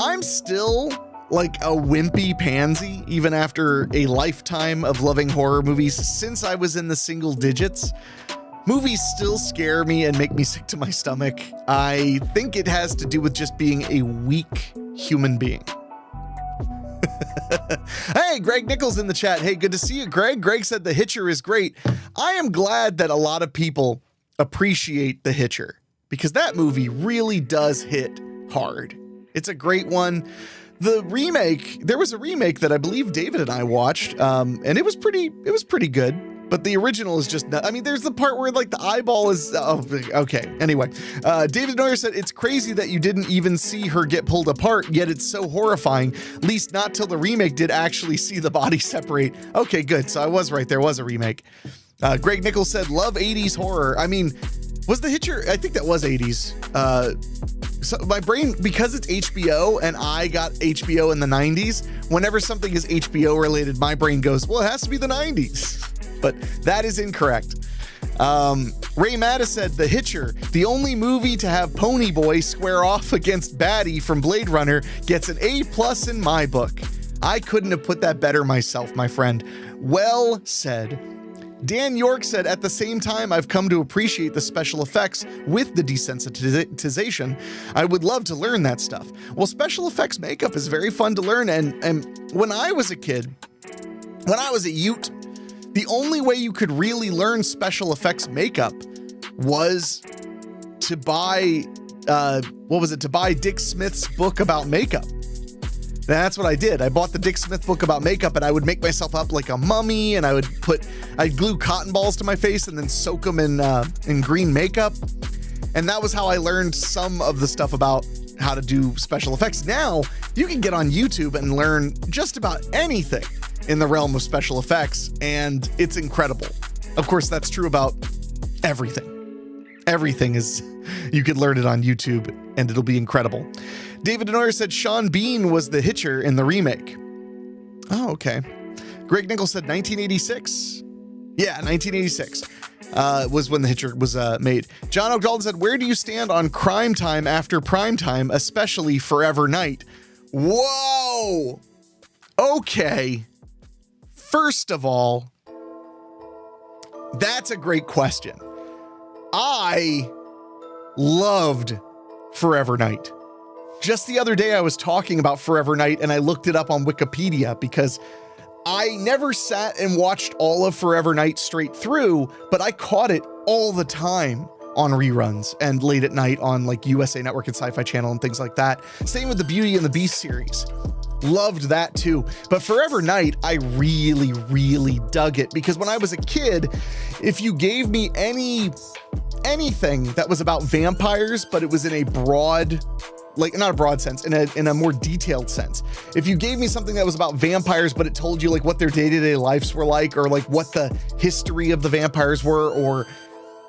Speaker 1: I'm still like a wimpy pansy, even after a lifetime of loving horror movies since I was in the single digits. Movies still scare me and make me sick to my stomach. I think it has to do with just being a weak human being. Hey, Greg Nichols in the chat. Hey, good to see you, Greg. Greg said The Hitcher is great. I am glad that a lot of people appreciate The Hitcher because that movie really does hit hard. It's a great one. The remake, there was a remake that I believe David and I watched, and it was pretty good. But the original is just, I mean, there's the part where like the eyeball is, oh, okay. Anyway, David Neuer said, it's crazy that you didn't even see her get pulled apart, yet it's so horrifying. At least not till the remake did actually see the body separate. Okay, good. So I was right. There was a remake. Greg Nichols said, love 80s horror. I mean, Was The Hitcher? I think that was 80s. So my brain, because it's HBO and I got HBO in the 90s, whenever something is HBO related, my brain goes, well, it has to be the 90s. But that is incorrect. Ray Mattis said, The Hitcher, the only movie to have Pony Boy square off against Batty from Blade Runner, gets an A+ in my book. I couldn't have put that better myself, my friend. Well said. Dan York said, at the same time, I've come to appreciate the special effects with the desensitization. I would love to learn that stuff. Well, special effects makeup is very fun to learn. And when I was a kid, when I was a Ute, the only way you could really learn special effects makeup was to buy, to buy Dick Smith's book about makeup. That's what I did. I bought the Dick Smith book about makeup, and I would make myself up like a mummy, and I'd glue cotton balls to my face and then soak them in green makeup. And that was how I learned some of the stuff about how to do special effects. Now, you can get on YouTube and learn just about anything in the realm of special effects, and it's incredible. Of course, that's true about everything. Everything is, you could learn it on YouTube, and it'll be incredible. David Denoyer said Sean Bean was the Hitcher in the remake. Oh, okay. Greg Nichols said 1986. Yeah, 1986 was when the Hitcher was made. John O'Dalton said, where do you stand on crime time after prime time, especially Forever Night? Whoa! Okay. First of all, that's a great question. I loved Forever Night. Just the other day, I was talking about Forever Night, and I looked it up on Wikipedia because I never sat and watched all of Forever Night straight through, but I caught it all the time on reruns and late at night on like USA Network and Sci-Fi Channel and things like that. Same with the Beauty and the Beast series. Loved that too. But Forever Night, I really, really dug it because when I was a kid, if you gave me anything that was about vampires, but it was in a broad, like not a broad sense, in a more detailed sense. If you gave me something that was about vampires, but it told you like what their day-to-day lives were like, or like what the history of the vampires were, or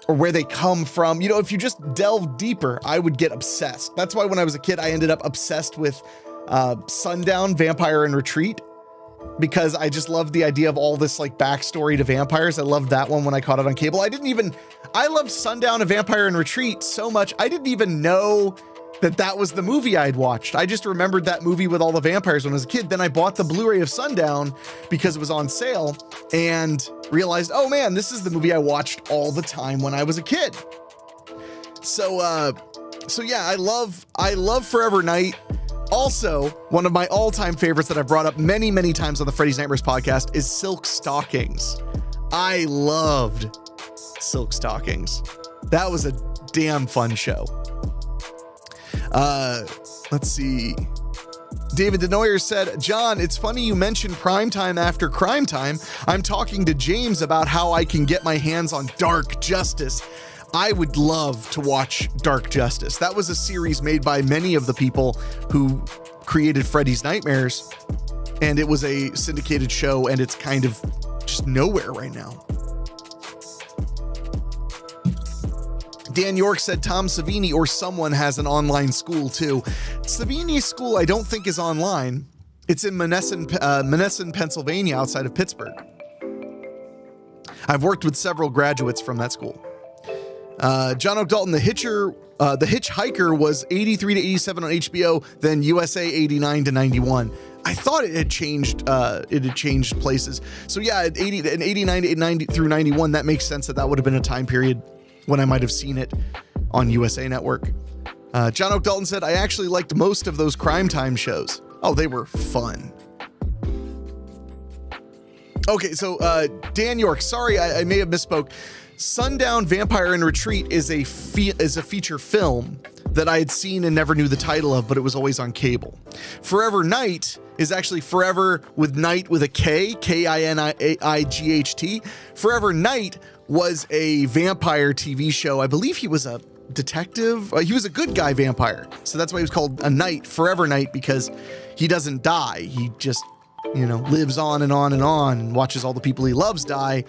Speaker 1: where they come from, you know, if you just delve deeper, I would get obsessed. That's why when I was a kid, I ended up obsessed with Sundown, Vampire in Retreat, because I just loved the idea of all this like backstory to vampires. I loved that one when I caught it on cable. I loved Sundown and Vampire in Retreat so much, I didn't even know that was the movie I'd watched. I just remembered that movie with all the vampires when I was a kid. Then I bought the Blu-ray of Sundown because it was on sale and realized, oh man, this is the movie I watched all the time when I was a kid. So yeah, I love Forever Night. Also, one of my all-time favorites that I've brought up many, many times on the Freddy's Nightmares podcast is Silk Stockings. I loved Silk Stockings. That was a damn fun show. Let's see. David Denoyer said, John, it's funny you mentioned primetime after crime time. I'm talking to James about how I can get my hands on Dark Justice. I would love to watch Dark Justice. That was a series made by many of the people who created Freddy's Nightmares, and it was a syndicated show, and it's kind of just nowhere right now. Dan York said Tom Savini or someone has an online school too. Savini's school I don't think is online. It's in Monessen, Pennsylvania, outside of Pittsburgh. I've worked with several graduates from that school. John O'Dalton, the Hitchhiker was 83 to 87 on HBO, then USA 89 to 91. I thought it had changed. It had changed places. So yeah, at 89 to 90 through 91, that makes sense that would have been a time period when I might have seen it on USA Network. John O'Dalton said, I actually liked most of those crime time shows. Oh, they were fun. Okay, so Dan York, sorry, I may have misspoke. Sundown, Vampire in Retreat is a feature film that I had seen and never knew the title of, but it was always on cable. Forever Night is actually Forever with Night with a K, K-I-N-I-G-H-T. Forever Night was a vampire TV show. I believe he was a detective. He was a good guy vampire. So that's why he was called a Night, Forever Night, because he doesn't die. He just, lives on and on and on and watches all the people he loves die,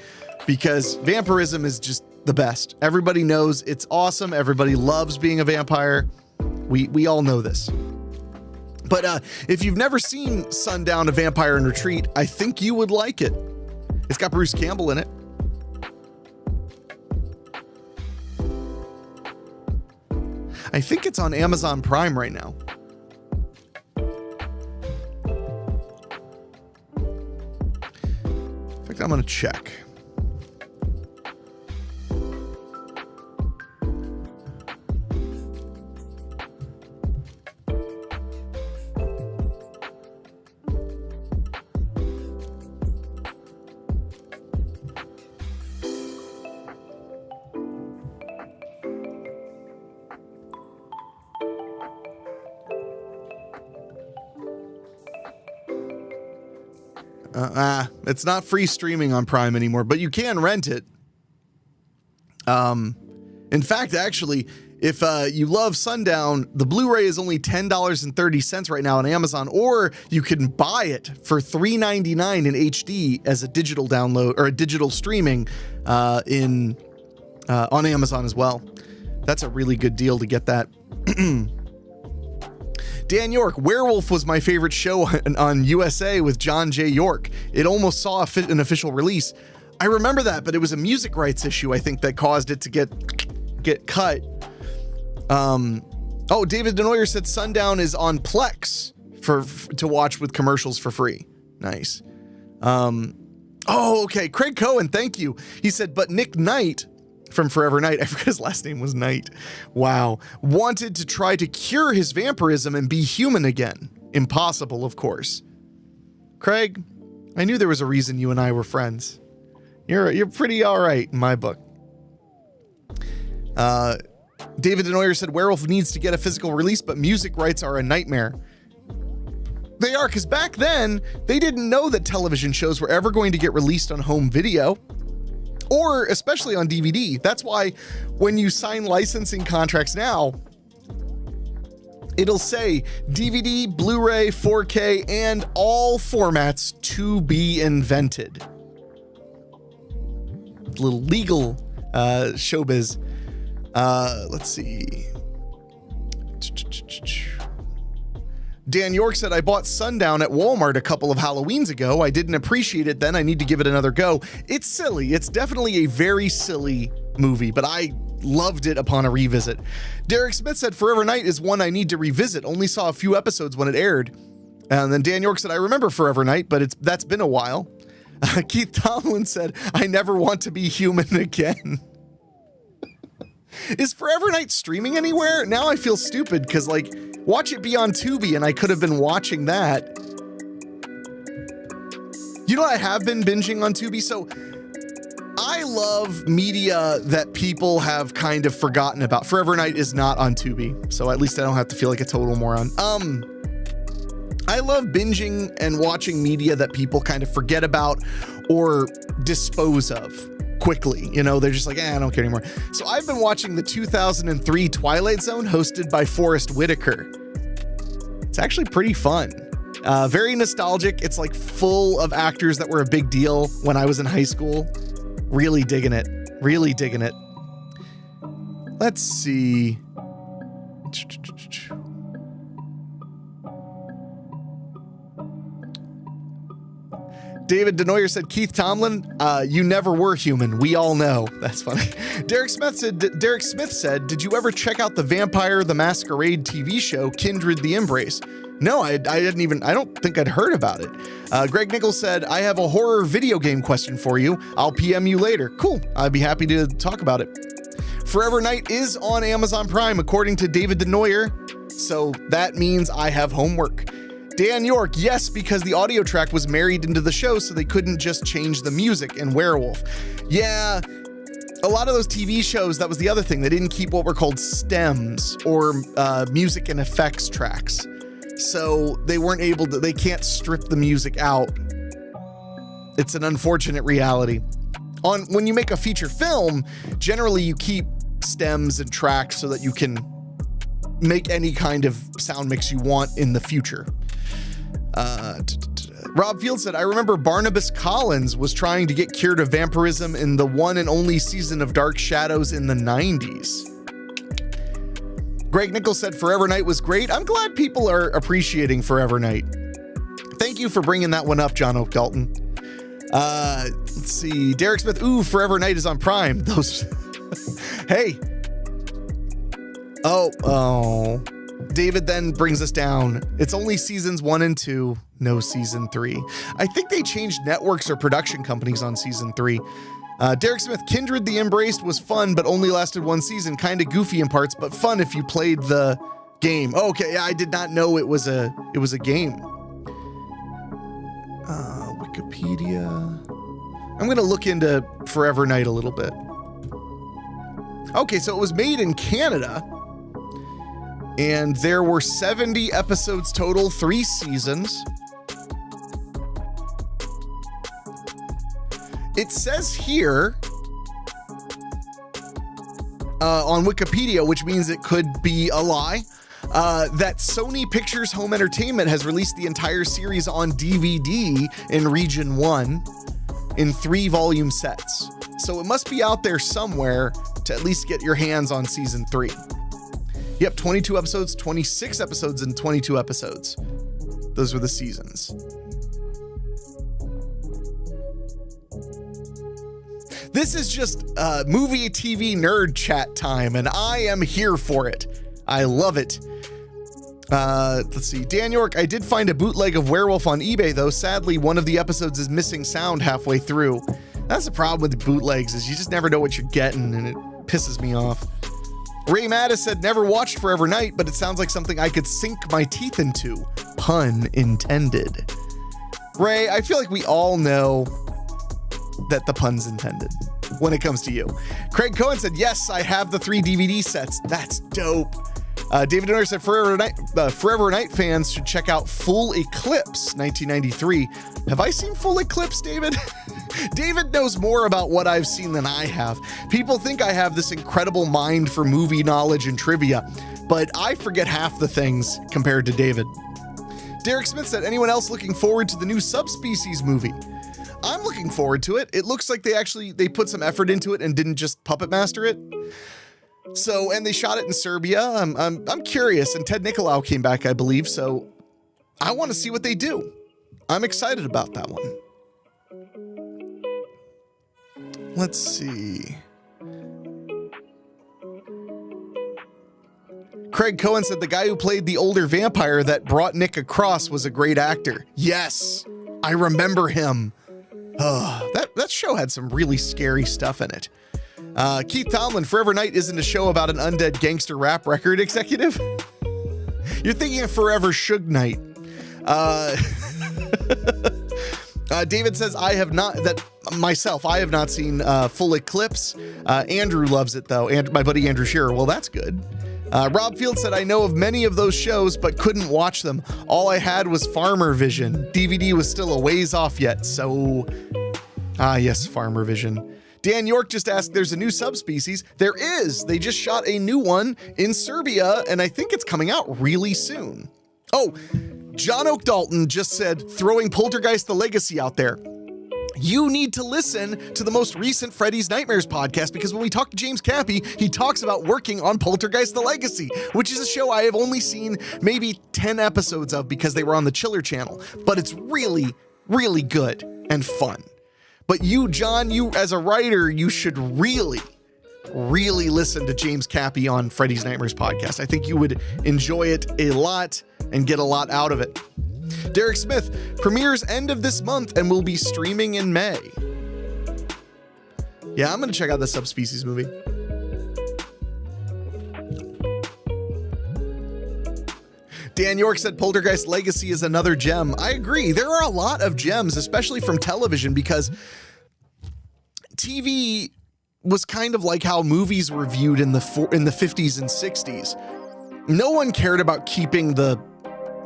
Speaker 1: because vampirism is just the best. Everybody knows it's awesome. Everybody loves being a vampire. We all know this. But if you've never seen Sundown: A Vampire in Retreat, I think you would like it. It's got Bruce Campbell in it. I think it's on Amazon Prime right now. In fact, I'm going to check. It's not free streaming on Prime anymore, but you can rent it. In fact, actually, if you love Sundown, the Blu-ray is only $10.30 right now on Amazon, or you can buy it for $3.99 in HD as a digital download or a digital streaming on Amazon as well. That's a really good deal to get that. Dan York, Werewolf was my favorite show on USA with John J. York. It almost saw an official release. I remember that, but it was a music rights issue, I think, that caused it to get cut. David Denoyer said Sundown is on Plex to watch with commercials for free. Nice. Okay. Craig Cohen, thank you. He said, but Nick Knight from Forever Knight, I forgot his last name was Knight. Wow. Wanted to try to cure his vampirism and be human again. Impossible, of course. Craig, I knew there was a reason you and I were friends. You're pretty all right in my book. David Denoyer said Werewolf needs to get a physical release, but music rights are a nightmare. They are, because back then, they didn't know that television shows were ever going to get released on home video. Or especially on DVD. That's why when you sign licensing contracts now, it'll say DVD, Blu-ray, 4K, and all formats to be invented. Little legal showbiz. Let's see. Dan York said, I bought Sundown at Walmart a couple of Halloweens ago. I didn't appreciate it then. I need to give it another go. It's silly. It's definitely a very silly movie, but I loved it upon a revisit. Derek Smith said, Forever Knight is one I need to revisit. Only saw a few episodes when it aired. And then Dan York said, I remember Forever Knight, but that's been a while. Keith Tomlin said, I never want to be human again. Is Forever Knight streaming anywhere? Now I feel stupid because, like, watch it be on Tubi and I could have been watching that. You know, I have been binging on Tubi, so I love media that people have kind of forgotten about. Forever Knight is not on Tubi, so at least I don't have to feel like a total moron. I love binging and watching media that people kind of forget about or dispose of quickly. You know, they're just like, I don't care anymore. So I've been watching the 2003 Twilight Zone hosted by Forrest Whitaker. It's actually pretty fun. Very nostalgic. It's like full of actors that were a big deal when I was in high school. Really digging it. Really digging it. Let's see. David Denoyer said, Keith Tomlin, you never were human. We all know. That's funny. Derek Smith said, did you ever check out the Vampire the Masquerade TV show, Kindred the Embrace? No, I don't think I'd heard about it. Greg Nichols said, I have a horror video game question for you. I'll PM you later. Cool. I'd be happy to talk about it. Forever Knight is on Amazon Prime, according to David Denoyer. So that means I have homework. Dan York, yes, because the audio track was married into the show, so they couldn't just change the music in Werewolf. Yeah, a lot of those TV shows, that was the other thing. They didn't keep what were called stems or music and effects tracks. So they weren't able to, they can't strip the music out. It's an unfortunate reality. When you make a feature film, generally you keep stems and tracks so that you can make any kind of sound mix you want in the future. Rob Field said, I remember Barnabas Collins was trying to get cured of vampirism in the one and only season of Dark Shadows in the 90s. Greg Nichols said, Forever Night was great. I'm glad people are appreciating Forever Night. Thank you for bringing that one up, John Oak Dalton. Let's see. Derek Smith, ooh, Forever Night is on Prime. Those, hey. Oh. David then brings us down. It's only seasons 1 and 2, no season 3. I think they changed networks or production companies on season 3. Derek Smith, Kindred the Embraced was fun, but only lasted 1 season. Kind of goofy in parts, but fun if you played the game. Okay, I did not know it was a game. Wikipedia. I'm going to look into Forever Night a little bit. Okay, so it was made in Canada. And there were 70 episodes total, 3 seasons. It says here on Wikipedia, which means it could be a lie, that Sony Pictures Home Entertainment has released the entire series on DVD in Region 1 in 3-volume sets. So it must be out there somewhere to at least get your hands on season 3. Yep, 22 episodes, 26 episodes, and 22 episodes. Those were the seasons. This is just movie TV nerd chat time, and I am here for it. I love it. Let's see. Dan York, I did find a bootleg of Werewolf on eBay, though. Sadly, one of the episodes is missing sound halfway through. That's the problem with the bootlegs, is you just never know what you're getting, and it pisses me off. Ray Mattis said, never watched Forever Night, but it sounds like something I could sink my teeth into. Pun intended. Ray, I feel like we all know that the pun's intended when it comes to you. Craig Cohen said, yes, I have the 3 DVD sets. That's dope. David Donner said, Forever Night fans should check out Full Eclipse 1993. Have I seen Full Eclipse, David? David knows more about what I've seen than I have. People think I have this incredible mind for movie knowledge and trivia, but I forget half the things compared to David. Derek Smith said, anyone else looking forward to the new Subspecies movie? I'm looking forward to it. It looks like they put some effort into it and didn't just puppet master it. So, and they shot it in Serbia. I'm curious, and Ted Nicolau came back, I believe, so I want to see what they do. I'm excited about that one. Let's see. Craig Cohen said the guy who played the older vampire that brought Nick across was a great actor. Yes, I remember him. That show had some really scary stuff in it. Keith Tomlin, Forever Night isn't a show about an undead gangster rap record executive. You're thinking of Forever Suge Knight. David says, I have not seen Full Eclipse. Andrew loves it, though. And my buddy Andrew Shearer. Well, that's good. Rob Field said, I know of many of those shows, but couldn't watch them. All I had was Farmer Vision. DVD was still a ways off yet, so... yes, Farmer Vision. Dan York just asked, there's a new Subspecies. There is. They just shot a new one in Serbia, and I think it's coming out really soon. Oh, John Oak Dalton just said, throwing Poltergeist the Legacy out there. You need to listen to the most recent Freddy's Nightmares podcast, because when we talk to James Cappy, he talks about working on Poltergeist the Legacy, which is a show I have only seen maybe 10 episodes of because they were on the Chiller channel, but it's really, really good and fun. But you, John, you as a writer, you should really, really listen to James Cappy on Freddy's Nightmares podcast. I think you would enjoy it a lot and get a lot out of it. Derek Smith, premieres end of this month and will be streaming in May. Yeah, I'm going to check out the Subspecies movie. Dan York said Poltergeist Legacy is another gem. I agree. There are a lot of gems, especially from television, because TV was kind of like how movies were viewed in the 50s and 60s. No one cared about keeping the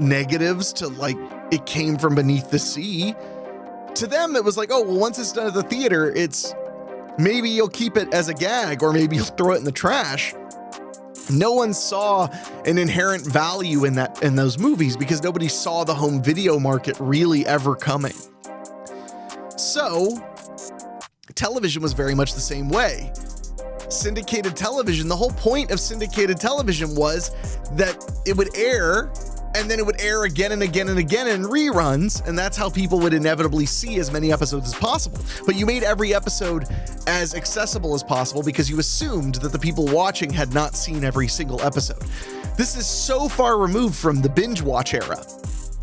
Speaker 1: negatives to like it came from beneath the sea. To them, it was like, oh, well, once it's done at the theater, it's maybe you'll keep it as a gag or maybe you'll throw it in the trash. No one saw an inherent value in those movies because nobody saw the home video market really ever coming. So television was very much the same way. Syndicated television, the whole point of syndicated television was that it would air and then it would air again and again and again in reruns, and that's how people would inevitably see as many episodes as possible. But you made every episode as accessible as possible because you assumed that the people watching had not seen every single episode. This is so far removed from the binge watch era.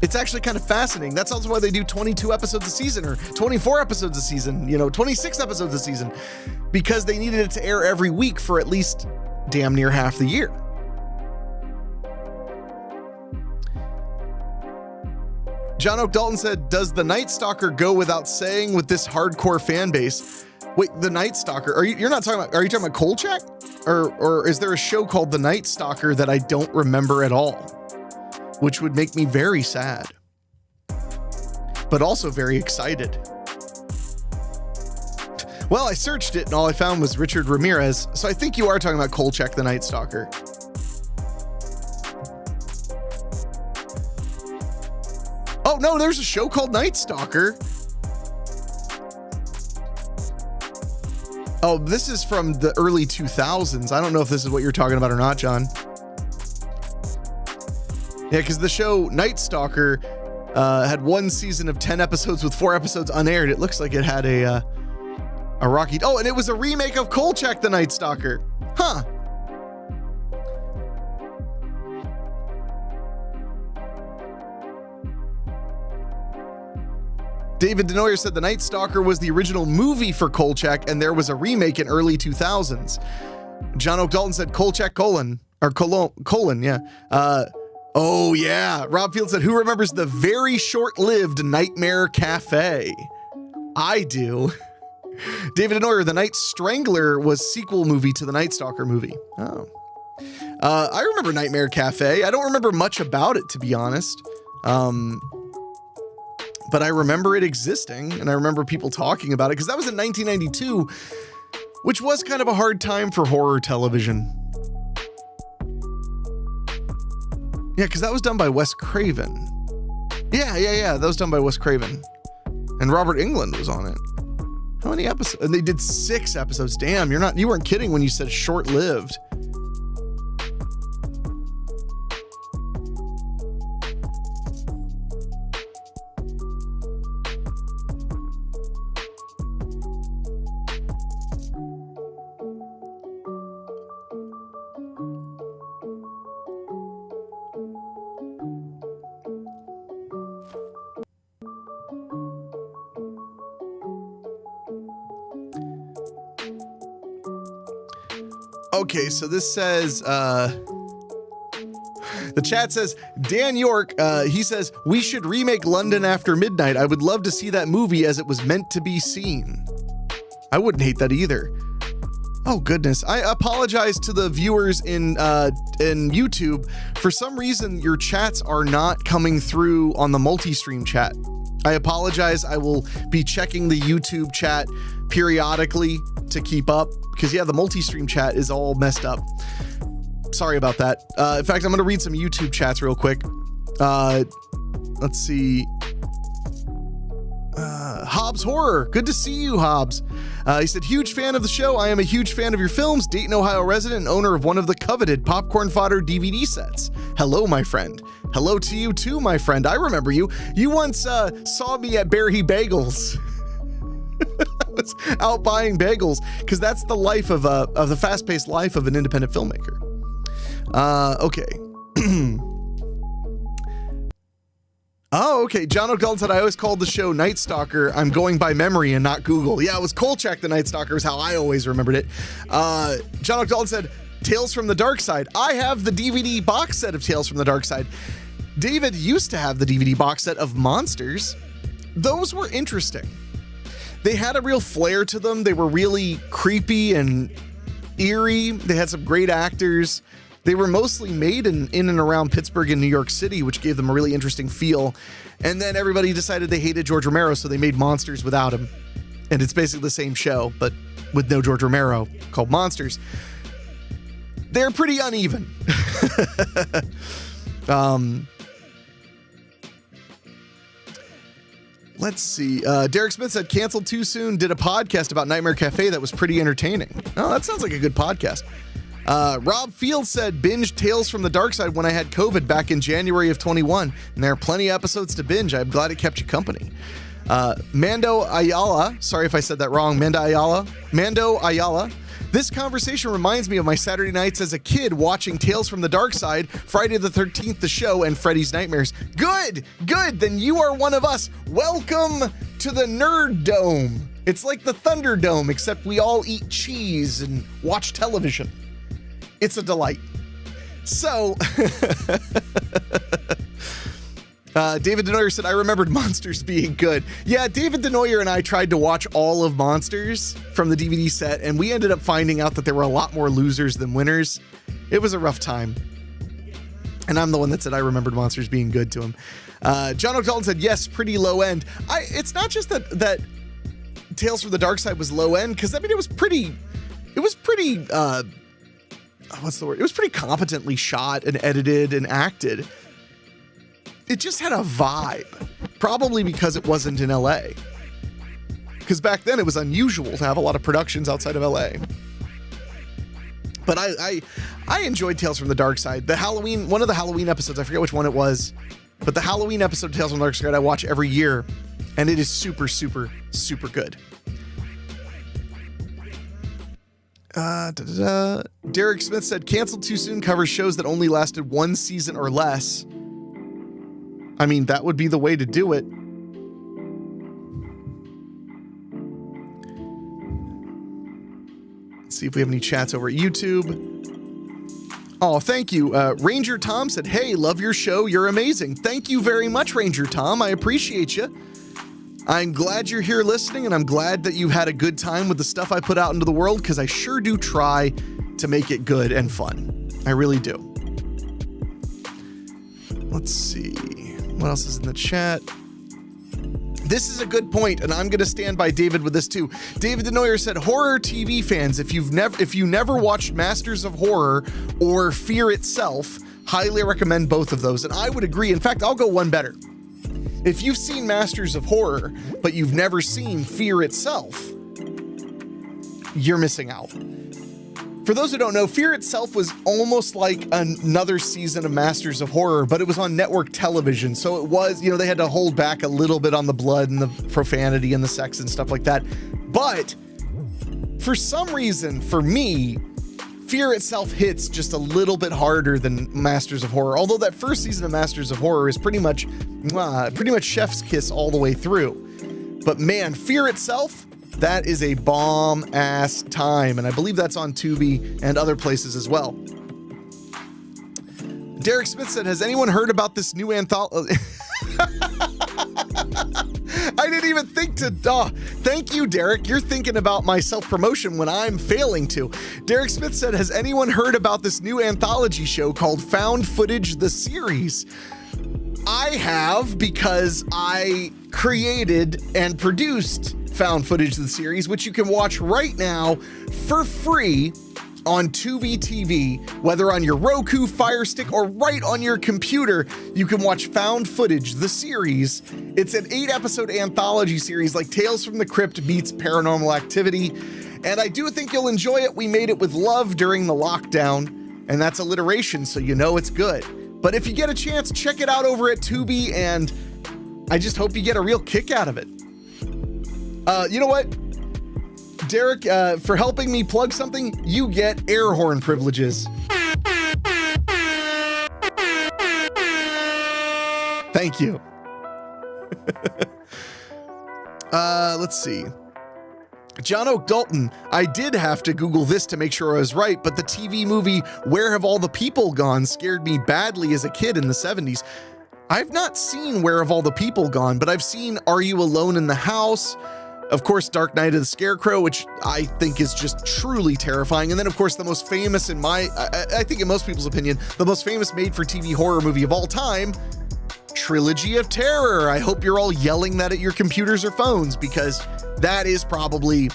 Speaker 1: It's actually kind of fascinating. That's also why they do 22 episodes a season or 24 episodes a season, 26 episodes a season, because they needed it to air every week for at least damn near half the year. John Oak Dalton said, does the Night Stalker go without saying with this hardcore fan base? Wait, the Night Stalker, are you talking about Kolchak? Or is there a show called The Night Stalker that I don't remember at all? Which would make me very sad, but also very excited. Well, I searched it and all I found was Richard Ramirez, so I think you are talking about Kolchak the Night Stalker. Oh no, there's a show called Night Stalker. Oh, this is from the early 2000s. I don't know if this is what you're talking about or not, John. Yeah, because the show Night Stalker had one season of 10 episodes with 4 episodes unaired. It looks like it had a rocky... Oh, and it was a remake of Kolchak the Night Stalker. Huh. David Denoyer said the Night Stalker was the original movie for Kolchak, and there was a remake in early 2000s. John Oak Dalton said Kolchak colon, yeah. Oh yeah. Rob Field said, who remembers the very short-lived Nightmare Cafe? I do. David Denoyer, The Night Strangler was sequel movie to the Night Stalker movie. Oh. I remember Nightmare Cafe. I don't remember much about it, to be honest. But I remember it existing, and I remember people talking about it, because that was in 1992, which was kind of a hard time for horror television. Yeah, because that was done by Wes Craven. Yeah, that was done by Wes Craven. And Robert Englund was on it. How many episodes? And they did 6 episodes. Damn, you weren't kidding when you said short-lived. Okay, so this says, the chat says, Dan York, he says, we should remake London After Midnight. I would love to see that movie as it was meant to be seen. I wouldn't hate that either. Oh, goodness. I apologize to the viewers in YouTube. For some reason, your chats are not coming through on the multi-stream chat. I apologize. I will be checking the YouTube chat periodically to keep up, because yeah, the multi-stream chat is all messed up. Sorry about that. In fact, I'm going to read some YouTube chats real quick. Let's see. Hobbs Horror. Good to see you, Hobbs. He said, huge fan of the show. I am a huge fan of your films. Dayton, Ohio resident and owner of one of the coveted Popcorn Fodder DVD sets. Hello, my friend. Hello to you too, my friend. I remember you. You once saw me at Berry Bagels. I was out buying bagels, because that's the life of the fast-paced life of an independent filmmaker. Okay. Oh, okay. John O'Donnell said, I always called the show Night Stalker. I'm going by memory and not Google. Yeah, it was Kolchak the Night Stalker is how I always remembered it. John O'Donnell said, Tales from the Dark Side. I have the DVD box set of Tales from the Dark Side. David used to have the DVD box set of Monsters. Those were interesting. They had a real flair to them. They were really creepy and eerie. They had some great actors. They were mostly made in and around Pittsburgh and New York City, which gave them a really interesting feel. And then everybody decided they hated George Romero, so they made Monsters without him. And it's basically the same show, but with no George Romero, called Monsters. they're pretty uneven. Let's see. Derek Smith said, canceled too soon. Did a podcast about Nightmare Cafe that was pretty entertaining. Oh, that sounds like a good podcast. Rob Field said, binge Tales from the Dark Side when I had COVID back in January of 21. And there are plenty of episodes to binge. I'm glad it kept you company. Mando Ayala, sorry if I said that wrong. Mando Ayala. This conversation reminds me of my Saturday nights as a kid watching Tales from the Dark Side, Friday the 13th, the show, and Freddy's Nightmares. Good. Then you are one of us. Welcome to the Nerd Dome. It's like the Thunderdome, except we all eat cheese and watch television. It's a delight. So, David Denoyer said, I remembered Monsters being good. Yeah, David Denoyer and I tried to watch all of Monsters from the DVD set, and we ended up finding out that there were a lot more losers than winners. It was a rough time. And I'm the one that said I remembered Monsters being good to him. John O'Dalton said, yes, pretty low end. It's not just that Tales from the Dark Side was low end, because I mean, it was pretty, what's the word? It was pretty competently shot and edited and acted. It just had a vibe, probably because it wasn't in LA. Because back then it was unusual to have a lot of productions outside of LA. But I enjoyed Tales from the Dark Side. One of the Halloween episodes, I forget which one it was, but the Halloween episode of Tales from the Dark Side I watch every year, and it is super, super, super good. Derek Smith said, canceled too soon covers shows that only lasted one season or less. I mean, that would be the way to do it. Let's see if we have any chats over at YouTube. Oh, thank you. Ranger Tom said, hey, love your show. You're amazing. Thank you very much, Ranger Tom. I appreciate you. I'm glad you're here listening, and I'm glad that you've had a good time with the stuff I put out into the world, because I sure do try to make it good and fun. I really do. Let's see. What else is in the chat? This is a good point, and I'm going to stand by David with this too. David Denoyer said, horror TV fans, if you never watched Masters of Horror or Fear Itself, highly recommend both of those. And I would agree. In fact, I'll go one better. If you've seen Masters of Horror, but you've never seen Fear Itself, you're missing out. For those who don't know, Fear Itself was almost like another season of Masters of Horror, but it was on network television. So it was, they had to hold back a little bit on the blood and the profanity and the sex and stuff like that. But for some reason, for me, Fear Itself hits just a little bit harder than Masters of Horror. Although that first season of Masters of Horror is pretty much chef's kiss all the way through. But man, Fear Itself, that is a bomb-ass time, and I believe that's on Tubi and other places as well. Derek Smith said, has anyone heard about this new anthology? I didn't even think to... thank you, Derek. You're thinking about my self-promotion when I'm failing to. Derek Smith said, has anyone heard about this new anthology show called Found Footage, the series? I have, because I created and produced Found Footage, the series, which you can watch right now for free on Tubi TV, whether on your Roku, Fire Stick, or right on your computer. You can watch Found Footage, the series. It's an 8-episode anthology series like Tales from the Crypt meets Paranormal Activity, and I do think you'll enjoy it. We made it with love during the lockdown, and that's alliteration, so you know it's good. But if you get a chance, check it out over at Tubi, and I just hope you get a real kick out of it. You know what? Derek, for helping me plug something, you get air horn privileges. Thank you. Let's see. John Oak Dalton, I did have to Google this to make sure I was right, but the TV movie Where Have All the People Gone scared me badly as a kid in the 70s. I've not seen Where Have All the People Gone, but I've seen Are You Alone in the House? Of course, Dark Night of the Scarecrow, which I think is just truly terrifying. And then, of course, the most famous I think in most people's opinion, the most famous made-for-TV horror movie of all time, Trilogy of Terror. I hope you're all yelling that at your computers or phones, because that is probably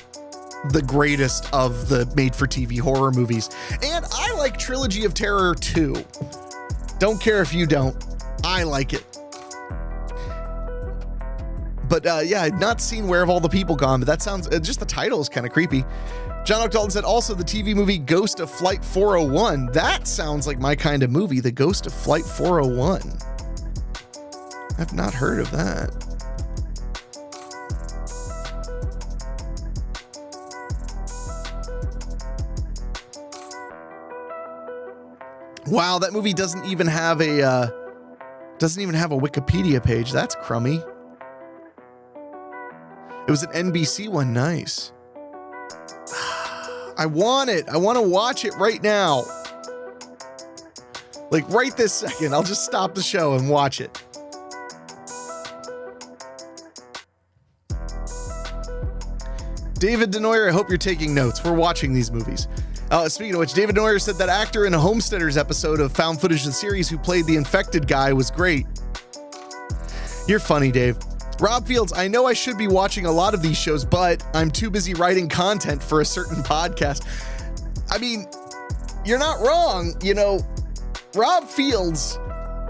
Speaker 1: the greatest of the made-for-TV horror movies. And I like Trilogy of Terror 2. Don't care if you don't. I like it. But yeah, I'd not seen Where Have All the People Gone, but that sounds, just the title is kind of creepy. John Oak Dalton said, also the TV movie Ghost of Flight 401. That sounds like my kind of movie, The Ghost of Flight 401. I've not heard of that. Wow, that movie doesn't even have a Wikipedia page. That's crummy. It was an NBC one. Nice. I want it. I want to watch it right now. Like right this second. I'll just stop the show and watch it. David Denoyer, I hope you're taking notes. We're watching these movies. Speaking of which, David Denoyer said that actor in a Homesteaders episode of Found Footage the series who played the infected guy was great. You're funny, Dave. Rob Fields, I know I should be watching a lot of these shows, but I'm too busy writing content for a certain podcast. I mean, you're not wrong. You know, Rob Fields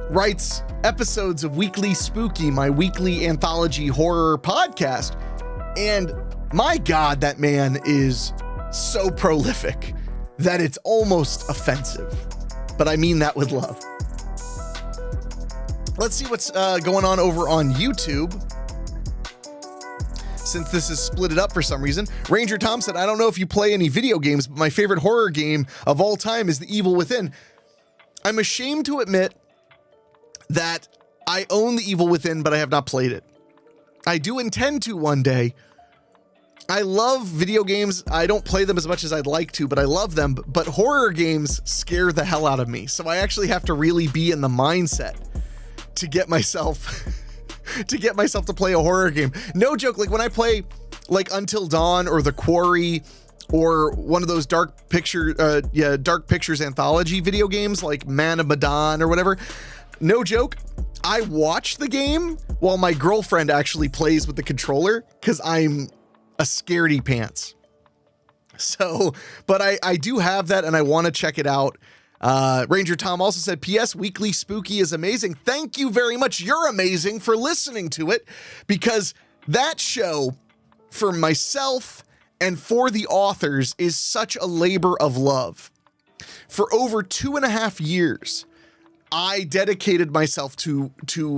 Speaker 1: writes episodes of Weekly Spooky, my weekly anthology horror podcast. And my God, that man is so prolific that it's almost offensive. But I mean that with love. Let's see what's going on over on YouTube. Since this is split it up for some reason. Ranger Tom said, I don't know if you play any video games, but my favorite horror game of all time is The Evil Within. I'm ashamed to admit that I own The Evil Within, but I have not played it. I do intend to one day. I love video games. I don't play them as much as I'd like to, but I love them. But horror games scare the hell out of me. So I actually have to really be in the mindset to get myself to play a horror game. No joke. Like when I play like Until Dawn or The Quarry or one of those Dark Pictures anthology video games like Man of Medan or whatever. No joke. I watch the game while my girlfriend actually plays with the controller because I'm a scaredy pants. So, but I do have that and I want to check it out. Ranger Tom also said, P.S. Weekly Spooky is amazing. Thank you very much. You're amazing for listening to it, because that show for myself and for the authors is such a labor of love. For over 2.5 years, I dedicated myself to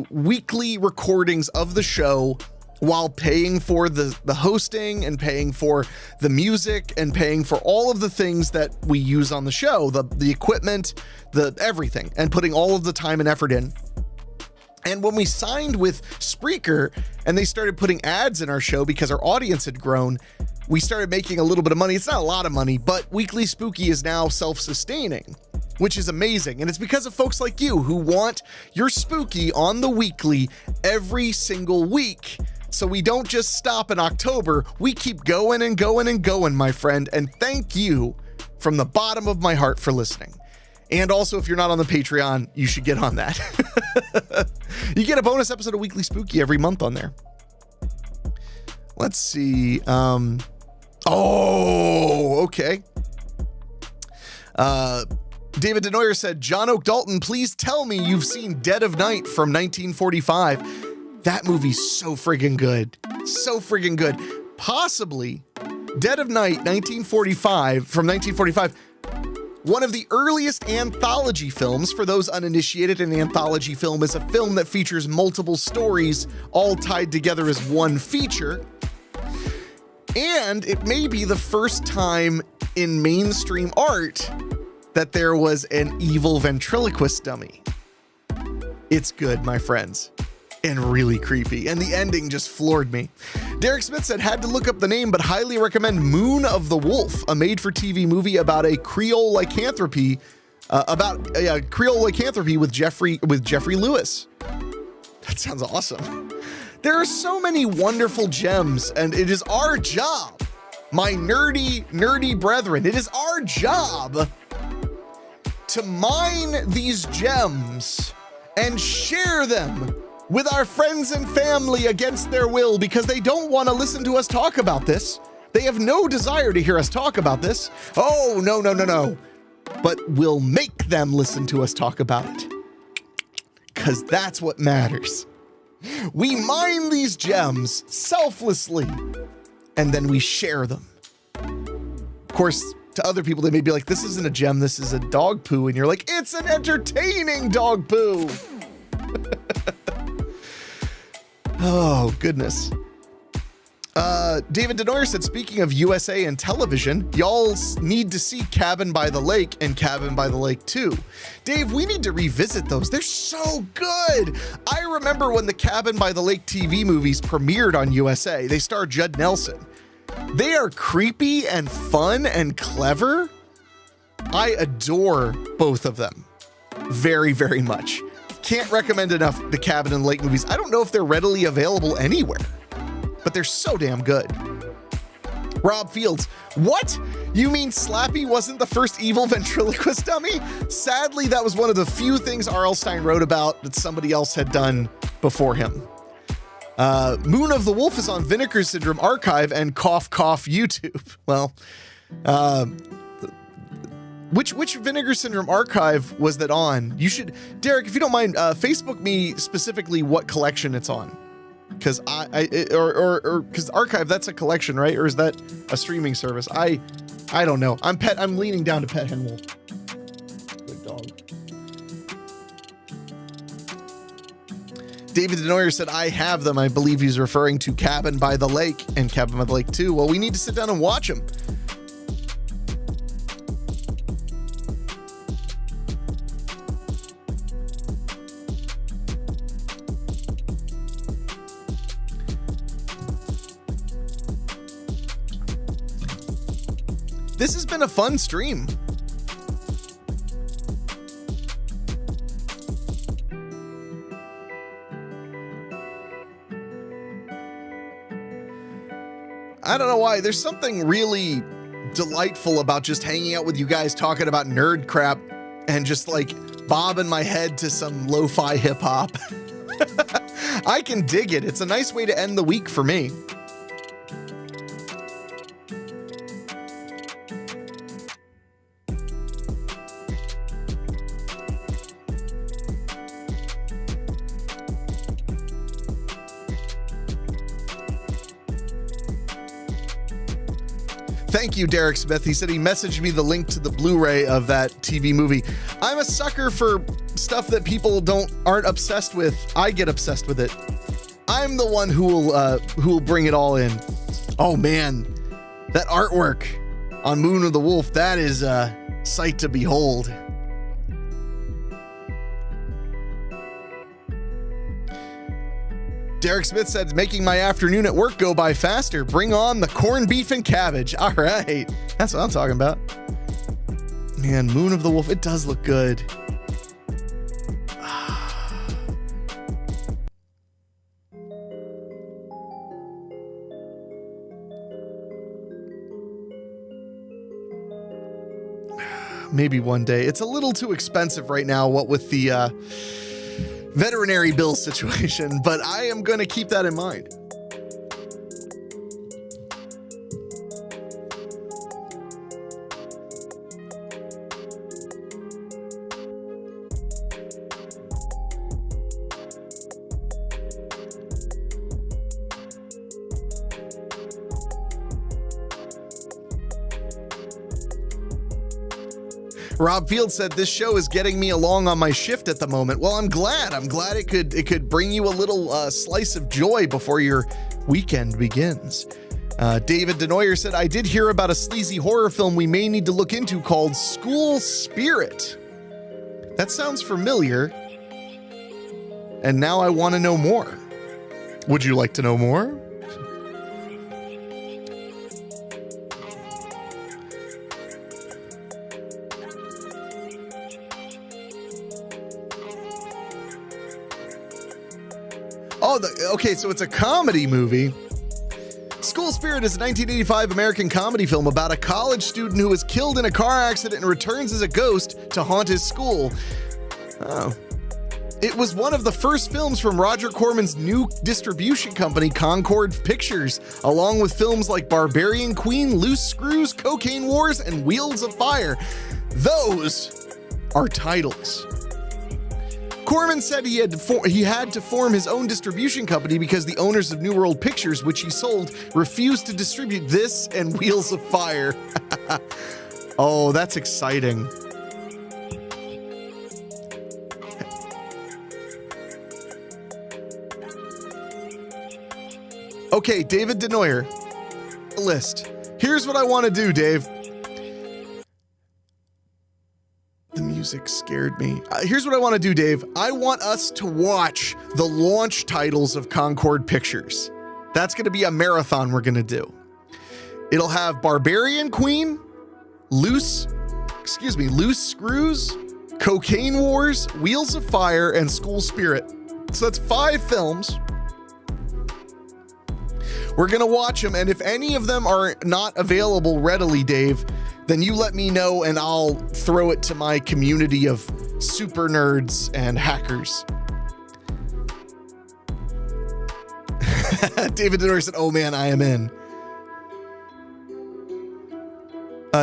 Speaker 1: weekly recordings of the show while paying for the hosting and paying for the music and paying for all of the things that we use on the show, the equipment, the everything, and putting all of the time and effort in. And when we signed with Spreaker and they started putting ads in our show because our audience had grown, we started making a little bit of money. It's not a lot of money, but Weekly Spooky is now self-sustaining, which is amazing. And it's because of folks like you who want your spooky on the weekly every single week. So we don't just stop in October. We keep going and going and going, my friend. And thank you from the bottom of my heart for listening. And also, if you're not on the Patreon, you should get on that. You get a bonus episode of Weekly Spooky every month on there. Let's see. Okay. David Denoyer said, John Oak Dalton, please tell me you've seen Dead of Night from 1945. That movie's so friggin' good. So friggin' good. Possibly Dead of Night 1945, one of the earliest anthology films. For those uninitiated, an anthology film is a film that features multiple stories all tied together as one feature. And it may be the first time in mainstream art that there was an evil ventriloquist dummy. It's good, my friends. And really creepy. And the ending just floored me. Derek Smith said, had to look up the name, but highly recommend Moon of the Wolf, a made-for-TV movie about a Creole lycanthropy, with Jeffrey Lewis. That sounds awesome. There are so many wonderful gems, and it is our job, my nerdy brethren, it is our job to mine these gems and share them with our friends and family against their will, because they don't want to listen to us talk about this. They have no desire to hear us talk about this. Oh, no. but we'll make them listen to us talk about it. Because that's what matters. We mine these gems selflessly, and then we share them. Of course, to other people, they may be like, this isn't a gem, this is a dog poo. And you're like, it's an entertaining dog poo. Oh, goodness. David Denoyer said, speaking of USA and television, y'all need to see Cabin by the Lake and Cabin by the Lake 2. Dave, we need to revisit those. They're so good. I remember when the Cabin by the Lake TV movies premiered on USA. They starred Judd Nelson. They are creepy and fun and clever. I adore both of them very, very much. Can't recommend enough the Cabin and Lake movies. I don't know if they're readily available anywhere, but they're so damn good. Rob Fields, what? You mean Slappy wasn't the first evil ventriloquist dummy? Sadly, that was one of the few things R.L. Stine wrote about that somebody else had done before him. Moon of the Wolf is on Vinegar Syndrome Archive and Cough Cough YouTube. Well, which Vinegar Syndrome Archive was that on? You should, Derek, if you don't mind, Facebook me specifically what collection it's on. Because because Archive, that's a collection, right? Or is that a streaming service? I don't know. I'm leaning down to Pet Hen Wolf. Good dog. David Denoyer said, I have them. I believe he's referring to Cabin by the Lake and Cabin by the Lake 2. Well, we need to sit down and watch them. This has been a fun stream. I don't know why. There's something really delightful about just hanging out with you guys talking about nerd crap and just like bobbing my head to some lo-fi hip hop. I can dig it. It's a nice way to end the week for me. Thank you, Derek Smith. He said he messaged me the link to the Blu-ray of that TV movie. I'm a sucker for stuff that people aren't obsessed with. I get obsessed with it. I'm the one who will bring it all in. Oh man, that artwork on Moon of the Wolf, that is a sight to behold. Derek Smith said, making my afternoon at work go by faster. Bring on the corned beef and cabbage. All right. That's what I'm talking about. Man, Moon of the Wolf, it does look good. Maybe one day. It's a little too expensive right now, what with the veterinary bill situation, but I am going to keep that in mind. Rob Field said, this show is getting me along on my shift at the moment. Well, I'm glad it could bring you a little slice of joy before your weekend begins. David Denoyer said, I did hear about a sleazy horror film we may need to look into called School Spirit. That sounds familiar. And now I want to know more. Would you like to know more? Oh, okay, so it's a comedy movie. School Spirit is a 1985 American comedy film about a college student who was killed in a car accident and returns as a ghost to haunt his school. Oh. It was one of the first films from Roger Corman's new distribution company, Concord Pictures, along with films like Barbarian Queen, Loose Screws, Cocaine Wars, and Wheels of Fire. Those are titles. Corman said he had to form his own distribution company because the owners of New World Pictures, which he sold, refused to distribute this and Wheels of Fire. Oh, that's exciting. Okay, David Denoyer, list. Here's what I want to do, Dave. The music scared me. Here's what I want to do, Dave. I want us to watch the launch titles of Concord Pictures. That's going to be a marathon we're going to do. It'll have Barbarian Queen, Loose Screws, Cocaine Wars, Wheels of Fire, and School Spirit. So that's 5 films. We're going to watch them, and if any of them are not available readily, Dave, then you let me know and I'll throw it to my community of super nerds and hackers. David Denor said, oh man, I am in.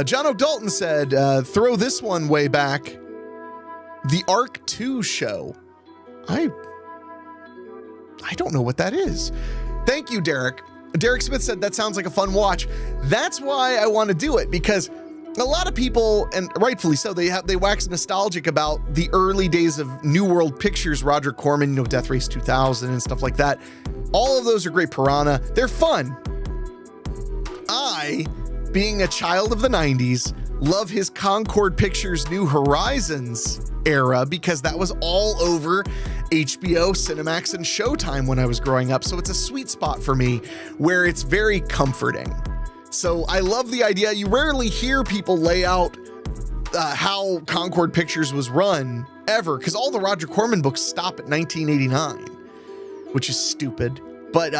Speaker 1: John O'Dalton said, throw this one way back. The Arc 2 show. I don't know what that is. Thank you, Derek. Derek Smith said that sounds like a fun watch. That's why I want to do it, because a lot of people, and rightfully so, they wax nostalgic about the early days of New World Pictures, Roger Corman, Death Race 2000 and stuff like that. All of those are great. Piranha, they're fun. I, being a child of the 90s, love his Concord Pictures New Horizons era because that was all over HBO, Cinemax, and Showtime when I was growing up. So it's a sweet spot for me where it's very comforting. So I love the idea. You rarely hear people lay out how Concord Pictures was run ever, because all the Roger Corman books stop at 1989, which is stupid. But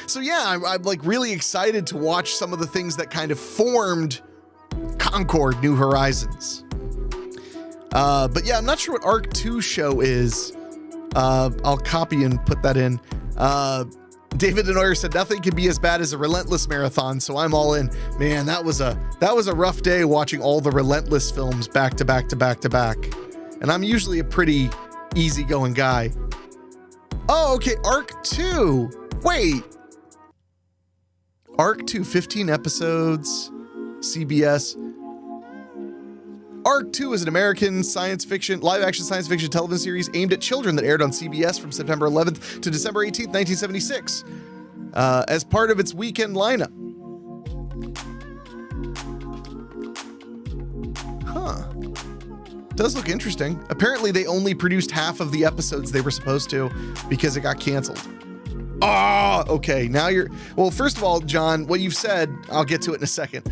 Speaker 1: so yeah, I'm like really excited to watch some of the things that kind of formed Concord New Horizons. But yeah, I'm not sure what Arc 2 show is. I'll copy and put that in. David Denoyer said nothing can be as bad as a Relentless marathon, so I'm all in. Man, that was a rough day watching all the Relentless films back to back to back to back. And I'm usually a pretty easygoing guy. Oh, okay, Arc 2. Wait. Arc 2, 15 episodes, CBS. Arc 2 is an American live-action science fiction television series aimed at children that aired on CBS from September 11th to December 18th, 1976, as part of its weekend lineup. Huh. Does look interesting. Apparently, they only produced half of the episodes they were supposed to because it got canceled. Oh, okay. Now well, first of all, John, what you've said, I'll get to it in a second.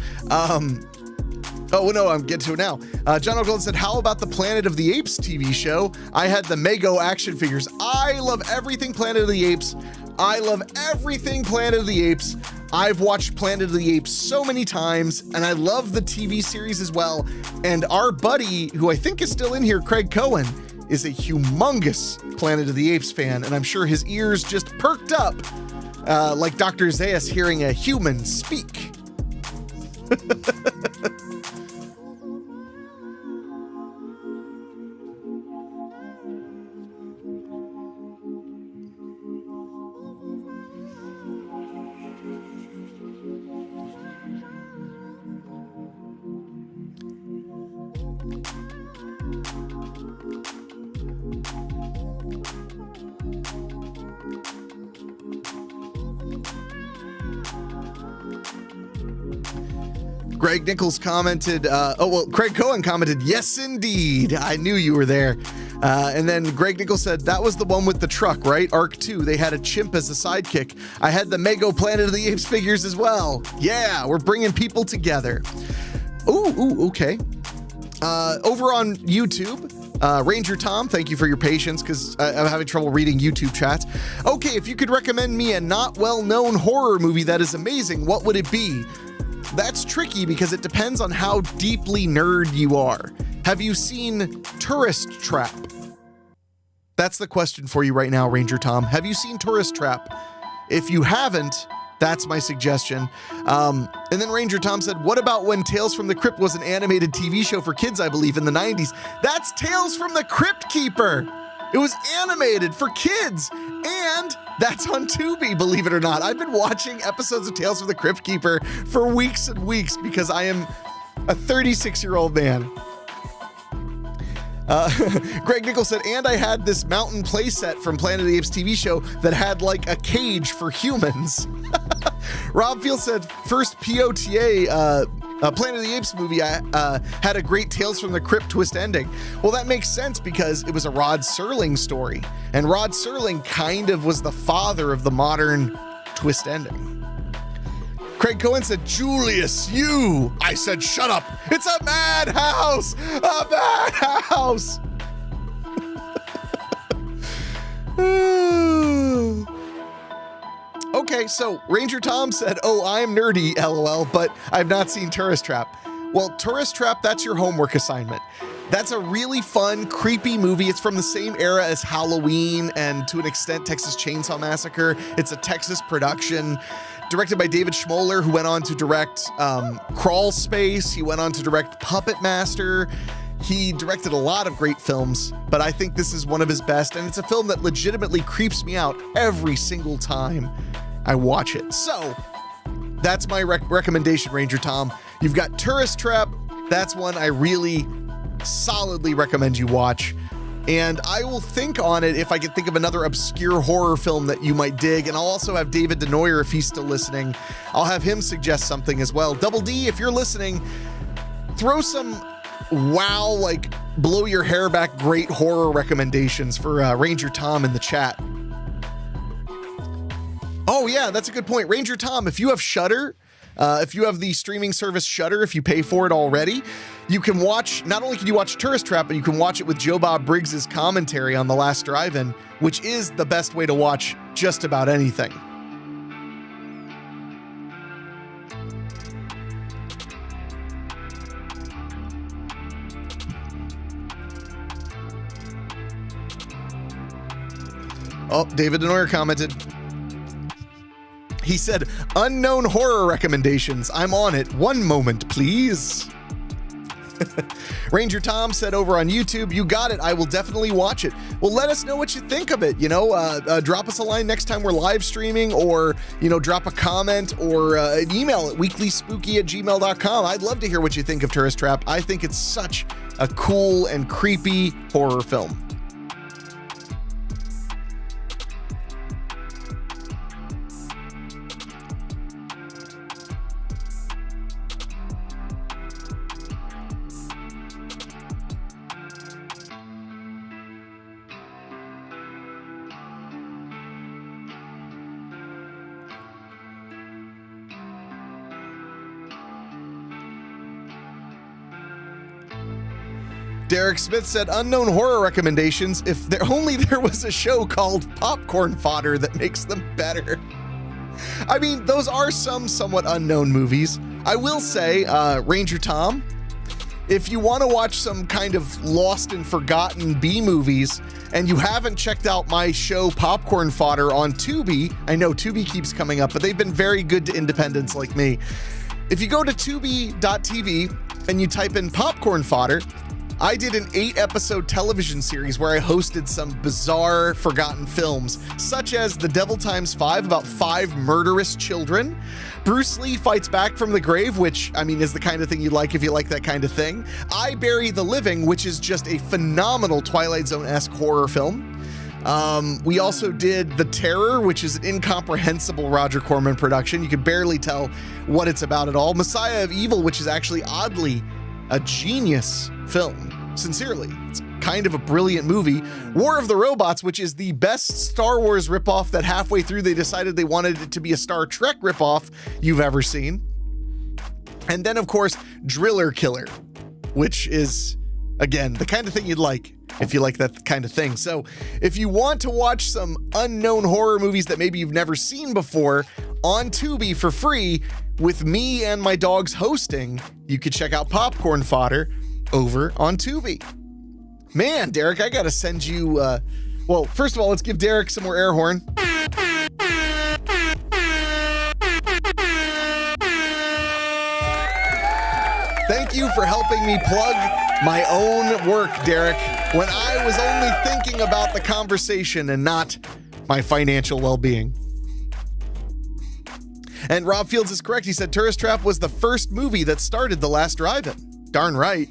Speaker 1: Oh, no, I'm getting to it now. John O'Golden said, how about the Planet of the Apes TV show? I had the Mego action figures. I love everything Planet of the Apes. I've watched Planet of the Apes so many times, and I love the TV series as well. And our buddy, who I think is still in here, Craig Cohen, is a humongous Planet of the Apes fan, and I'm sure his ears just perked up like Dr. Zaius hearing a human speak. Greg Nichols commented, Craig Cohen commented, yes, indeed. I knew you were there. And then Greg Nichols said, that was the one with the truck, right? Arc 2. They had a chimp as a sidekick. I had the Mego Planet of the Apes figures as well. Yeah, we're bringing people together. Ooh, okay. Over on YouTube, Ranger Tom, thank you for your patience because I'm having trouble reading YouTube chats. Okay, if you could recommend me a not well-known horror movie that is amazing, what would it be? That's tricky because it depends on how deeply nerd you are. Have you seen Tourist Trap? That's the question for you right now, Ranger Tom. Have you seen Tourist Trap? If you haven't, That's my suggestion. And then Ranger Tom said, what about when Tales from the Crypt was an animated TV show for kids, I believe, in the 90s? That's Tales from the Crypt Keeper. It was animated for kids. And that's on Tubi, believe it or not. I've been watching episodes of Tales from the Crypt Keeper for weeks and weeks because I am a 36-year-old man. Greg Nichols said, and I had this mountain playset from Planet of the Apes TV show that had like a cage for humans. Rob Field said, first POTA Planet of the Apes movie had a great Tales from the Crypt twist ending. Well, that makes sense because it was a Rod Serling story. And Rod Serling kind of was the father of the modern twist ending. Craig Cohen said, Julius, you! I said, shut up! It's a madhouse! A madhouse! Okay, so Ranger Tom said, oh, I'm nerdy, LOL, but I've not seen Tourist Trap. Well, Tourist Trap, that's your homework assignment. That's a really fun, creepy movie. It's from the same era as Halloween and, to an extent, Texas Chainsaw Massacre. It's a Texas production. Directed by David Schmoller, who went on to direct Crawl Space. He went on to direct Puppet Master. He directed a lot of great films, but I think this is one of his best, and it's a film that legitimately creeps me out every single time I watch it. So, that's my recommendation, Ranger Tom. You've got Tourist Trap. That's one I really solidly recommend you watch. And I will think on it if I can think of another obscure horror film that you might dig. And I'll also have David DeNoyer, if he's still listening. I'll have him suggest something as well. Double D, if you're listening, throw some wow, like blow your hair back great horror recommendations for Ranger Tom in the chat. Oh yeah, that's a good point. Ranger Tom, if you have Shudder, if you have the streaming service Shudder, if you pay for it already, you can watch, not only can you watch Tourist Trap, but you can watch it with Joe Bob Briggs's commentary on The Last Drive-In, which is the best way to watch just about anything. Oh, David DeNoyer commented. He said, unknown horror recommendations. I'm on it. One moment, please. Ranger Tom said over on YouTube, you got it. I will definitely watch it. Well, let us know what you think of it. You know, drop us a line next time we're live streaming, or, you know, drop a comment or an email at weeklyspooky@gmail.com. I'd love to hear what you think of Tourist Trap. I think it's such a cool and creepy horror film. Derek Smith said, unknown horror recommendations. If there only there was a show called Popcorn Fodder that makes them better. I mean, those are some somewhat unknown movies. I will say, Ranger Tom, if you want to watch some kind of lost and forgotten B movies and you haven't checked out my show Popcorn Fodder on Tubi, I know Tubi keeps coming up, but they've been very good to independents like me. If you go to tubi.tv and you type in Popcorn Fodder, I did an 8-episode television series where I hosted some bizarre, forgotten films, such as The Devil Times 5, about 5 murderous children. Bruce Lee Fights Back from the Grave, which, I mean, is the kind of thing you'd like if you like that kind of thing. I Bury the Living, which is just a phenomenal Twilight Zone-esque horror film. We also did The Terror, which is an incomprehensible Roger Corman production. You can barely tell what it's about at all. Messiah of Evil, which is actually oddly a genius film. Sincerely, it's kind of a brilliant movie. War of the Robots, which is the best Star Wars ripoff that halfway through they decided they wanted it to be a Star Trek ripoff you've ever seen. And then, of course, Driller Killer, which is, again, the kind of thing you'd like if you like that kind of thing. So if you want to watch some unknown horror movies that maybe you've never seen before on Tubi for free with me and my dogs hosting, you could check out Popcorn Fodder over on Tubi. Man, Derek, I gotta send you, well, first of all, let's give Derek some more air horn. Thank you for helping me plug my own work, Derek, when I was only thinking about the conversation and not my financial well-being. And Rob Fields is correct. He said Tourist Trap was the first movie that started The Last Drive-In. Darn right.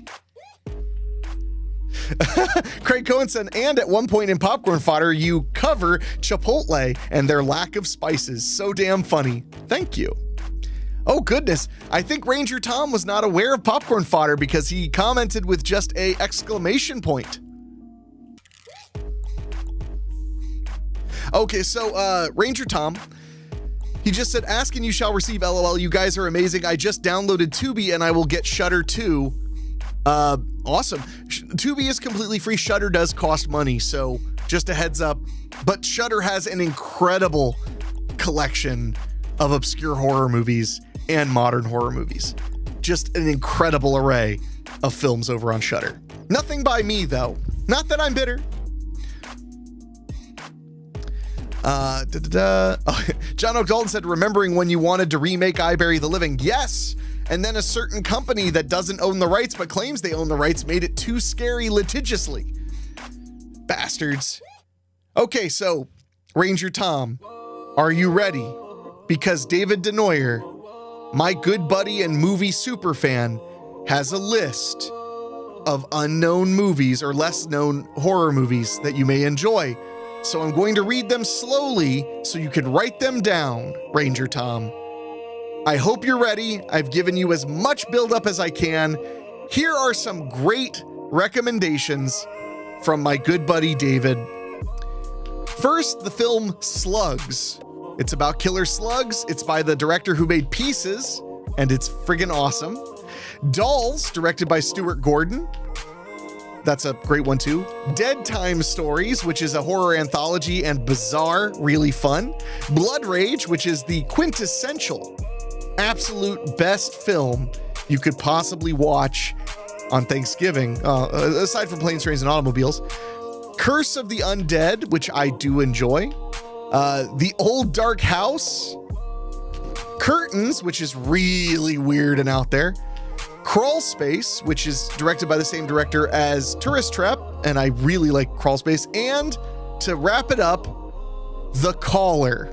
Speaker 1: Craig Cohen said, and at one point in Popcorn Fodder, you cover Chipotle and their lack of spices. So damn funny. Thank you. Oh, goodness. I think Ranger Tom was not aware of Popcorn Fodder because he commented with just a exclamation point. Okay, so Ranger Tom, he just said, ask and you shall receive, LOL. You guys are amazing. I just downloaded Tubi and I will get Shudder too. Awesome. Tubi is completely free. Shudder does cost money, so just a heads up. But Shudder has an incredible collection of obscure horror movies and modern horror movies. Just an incredible array of films over on Shudder. Nothing by me, though. Not that I'm bitter. John O'Dalton said, remembering when you wanted to remake I Bury the Living? Yes. And then a certain company that doesn't own the rights but claims they own the rights made it too scary litigiously. Bastards. Okay, so Ranger Tom, are you ready? Because David Denoyer, my good buddy and movie superfan, has a list of unknown movies or less known horror movies that you may enjoy. So I'm going to read them slowly so you can write them down, Ranger Tom. I hope you're ready. I've given you as much build-up as I can. Here are some great recommendations from my good buddy David. First, the film Slugs. It's about killer slugs. It's by the director who made Pieces, and it's friggin' awesome. Dolls, directed by Stuart Gordon. That's a great one too. Dead Time Stories, which is a horror anthology and bizarre, really fun. Blood Rage, which is the quintessential, absolute best film you could possibly watch on Thanksgiving, aside from Planes, Trains, and Automobiles. Curse of the Undead, which I do enjoy. The Old Dark House. Curtains, which is really weird and out there. Crawl Space, which is directed by the same director as Tourist Trap, and I really like Crawl Space. And to wrap it up, The Caller.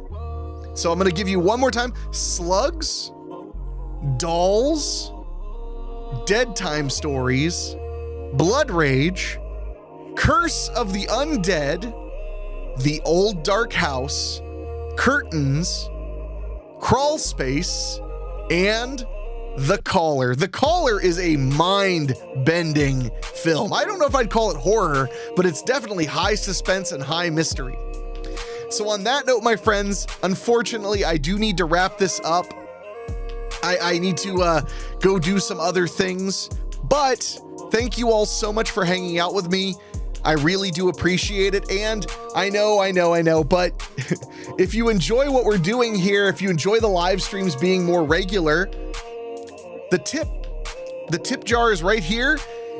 Speaker 1: So I'm going to give you one more time. Slugs, Dolls, Dead Time Stories, Blood Rage, Curse of the Undead, The Old Dark House, Curtains, Crawl Space, and The Caller. The Caller is a mind-bending film. I don't know if I'd call it horror, but it's definitely high suspense and high mystery. So on that note, my friends, unfortunately, I do need to wrap this up. I need to go do some other things, but thank you all so much for hanging out with me. I really do appreciate it. And I know, but if you enjoy what we're doing here, if you enjoy the live streams being more regular, the tip jar is right here.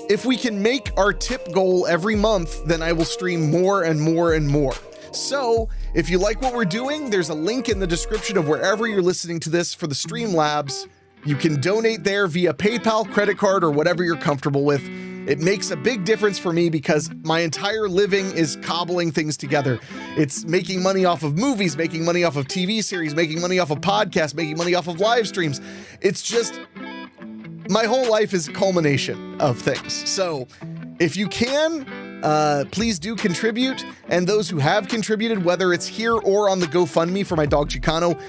Speaker 1: If we can make our tip goal every month, then I will stream more and more and more. So if you like what we're doing, there's a link in the description of wherever you're listening to this for the Streamlabs. You can donate there via PayPal, credit card, or whatever you're comfortable with. It makes a big difference for me because my entire living is cobbling things together. It's making money off of movies, making money off of TV series, making money off of podcasts, making money off of live streams. It's just, my whole life is a culmination of things. So if you can, please do contribute. And those who have contributed, whether it's here or on the GoFundMe for my dog Chicano,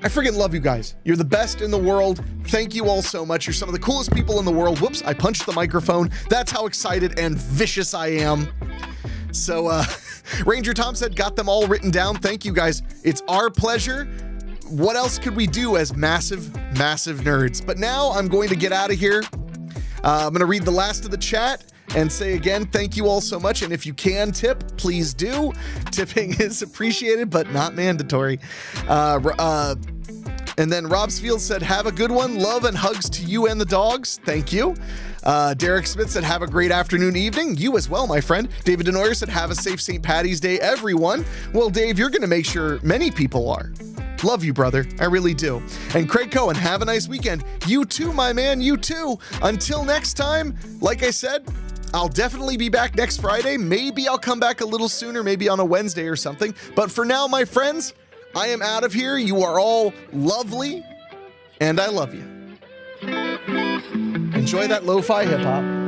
Speaker 1: I freaking love you guys. You're the best in the world. Thank you all so much. You're some of the coolest people in the world. Whoops, I punched the microphone. That's how excited and vicious I am. So, Ranger Tom said, got them all written down. Thank you guys. It's our pleasure. What else could we do as massive, massive nerds? But now I'm going to get out of here. I'm going to read the last of the chat and say again, thank you all so much. And if you can tip, please do. Tipping is appreciated, but not mandatory. And then Robsfield said, have a good one. Love and hugs to you and the dogs. Thank you. Derek Smith said, have a great afternoon, evening. You as well, my friend. David Denoyer said, have a safe St. Patty's Day, everyone. Well, Dave, you're going to make sure many people are. Love you, brother. I really do. And Craig Cohen, have a nice weekend. You too, my man. You too. Until next time, like I said, I'll definitely be back next Friday. Maybe I'll come back a little sooner, maybe on a Wednesday or something. But for now, my friends, I am out of here. You are all lovely, and I love you. Enjoy that lo-fi hip-hop.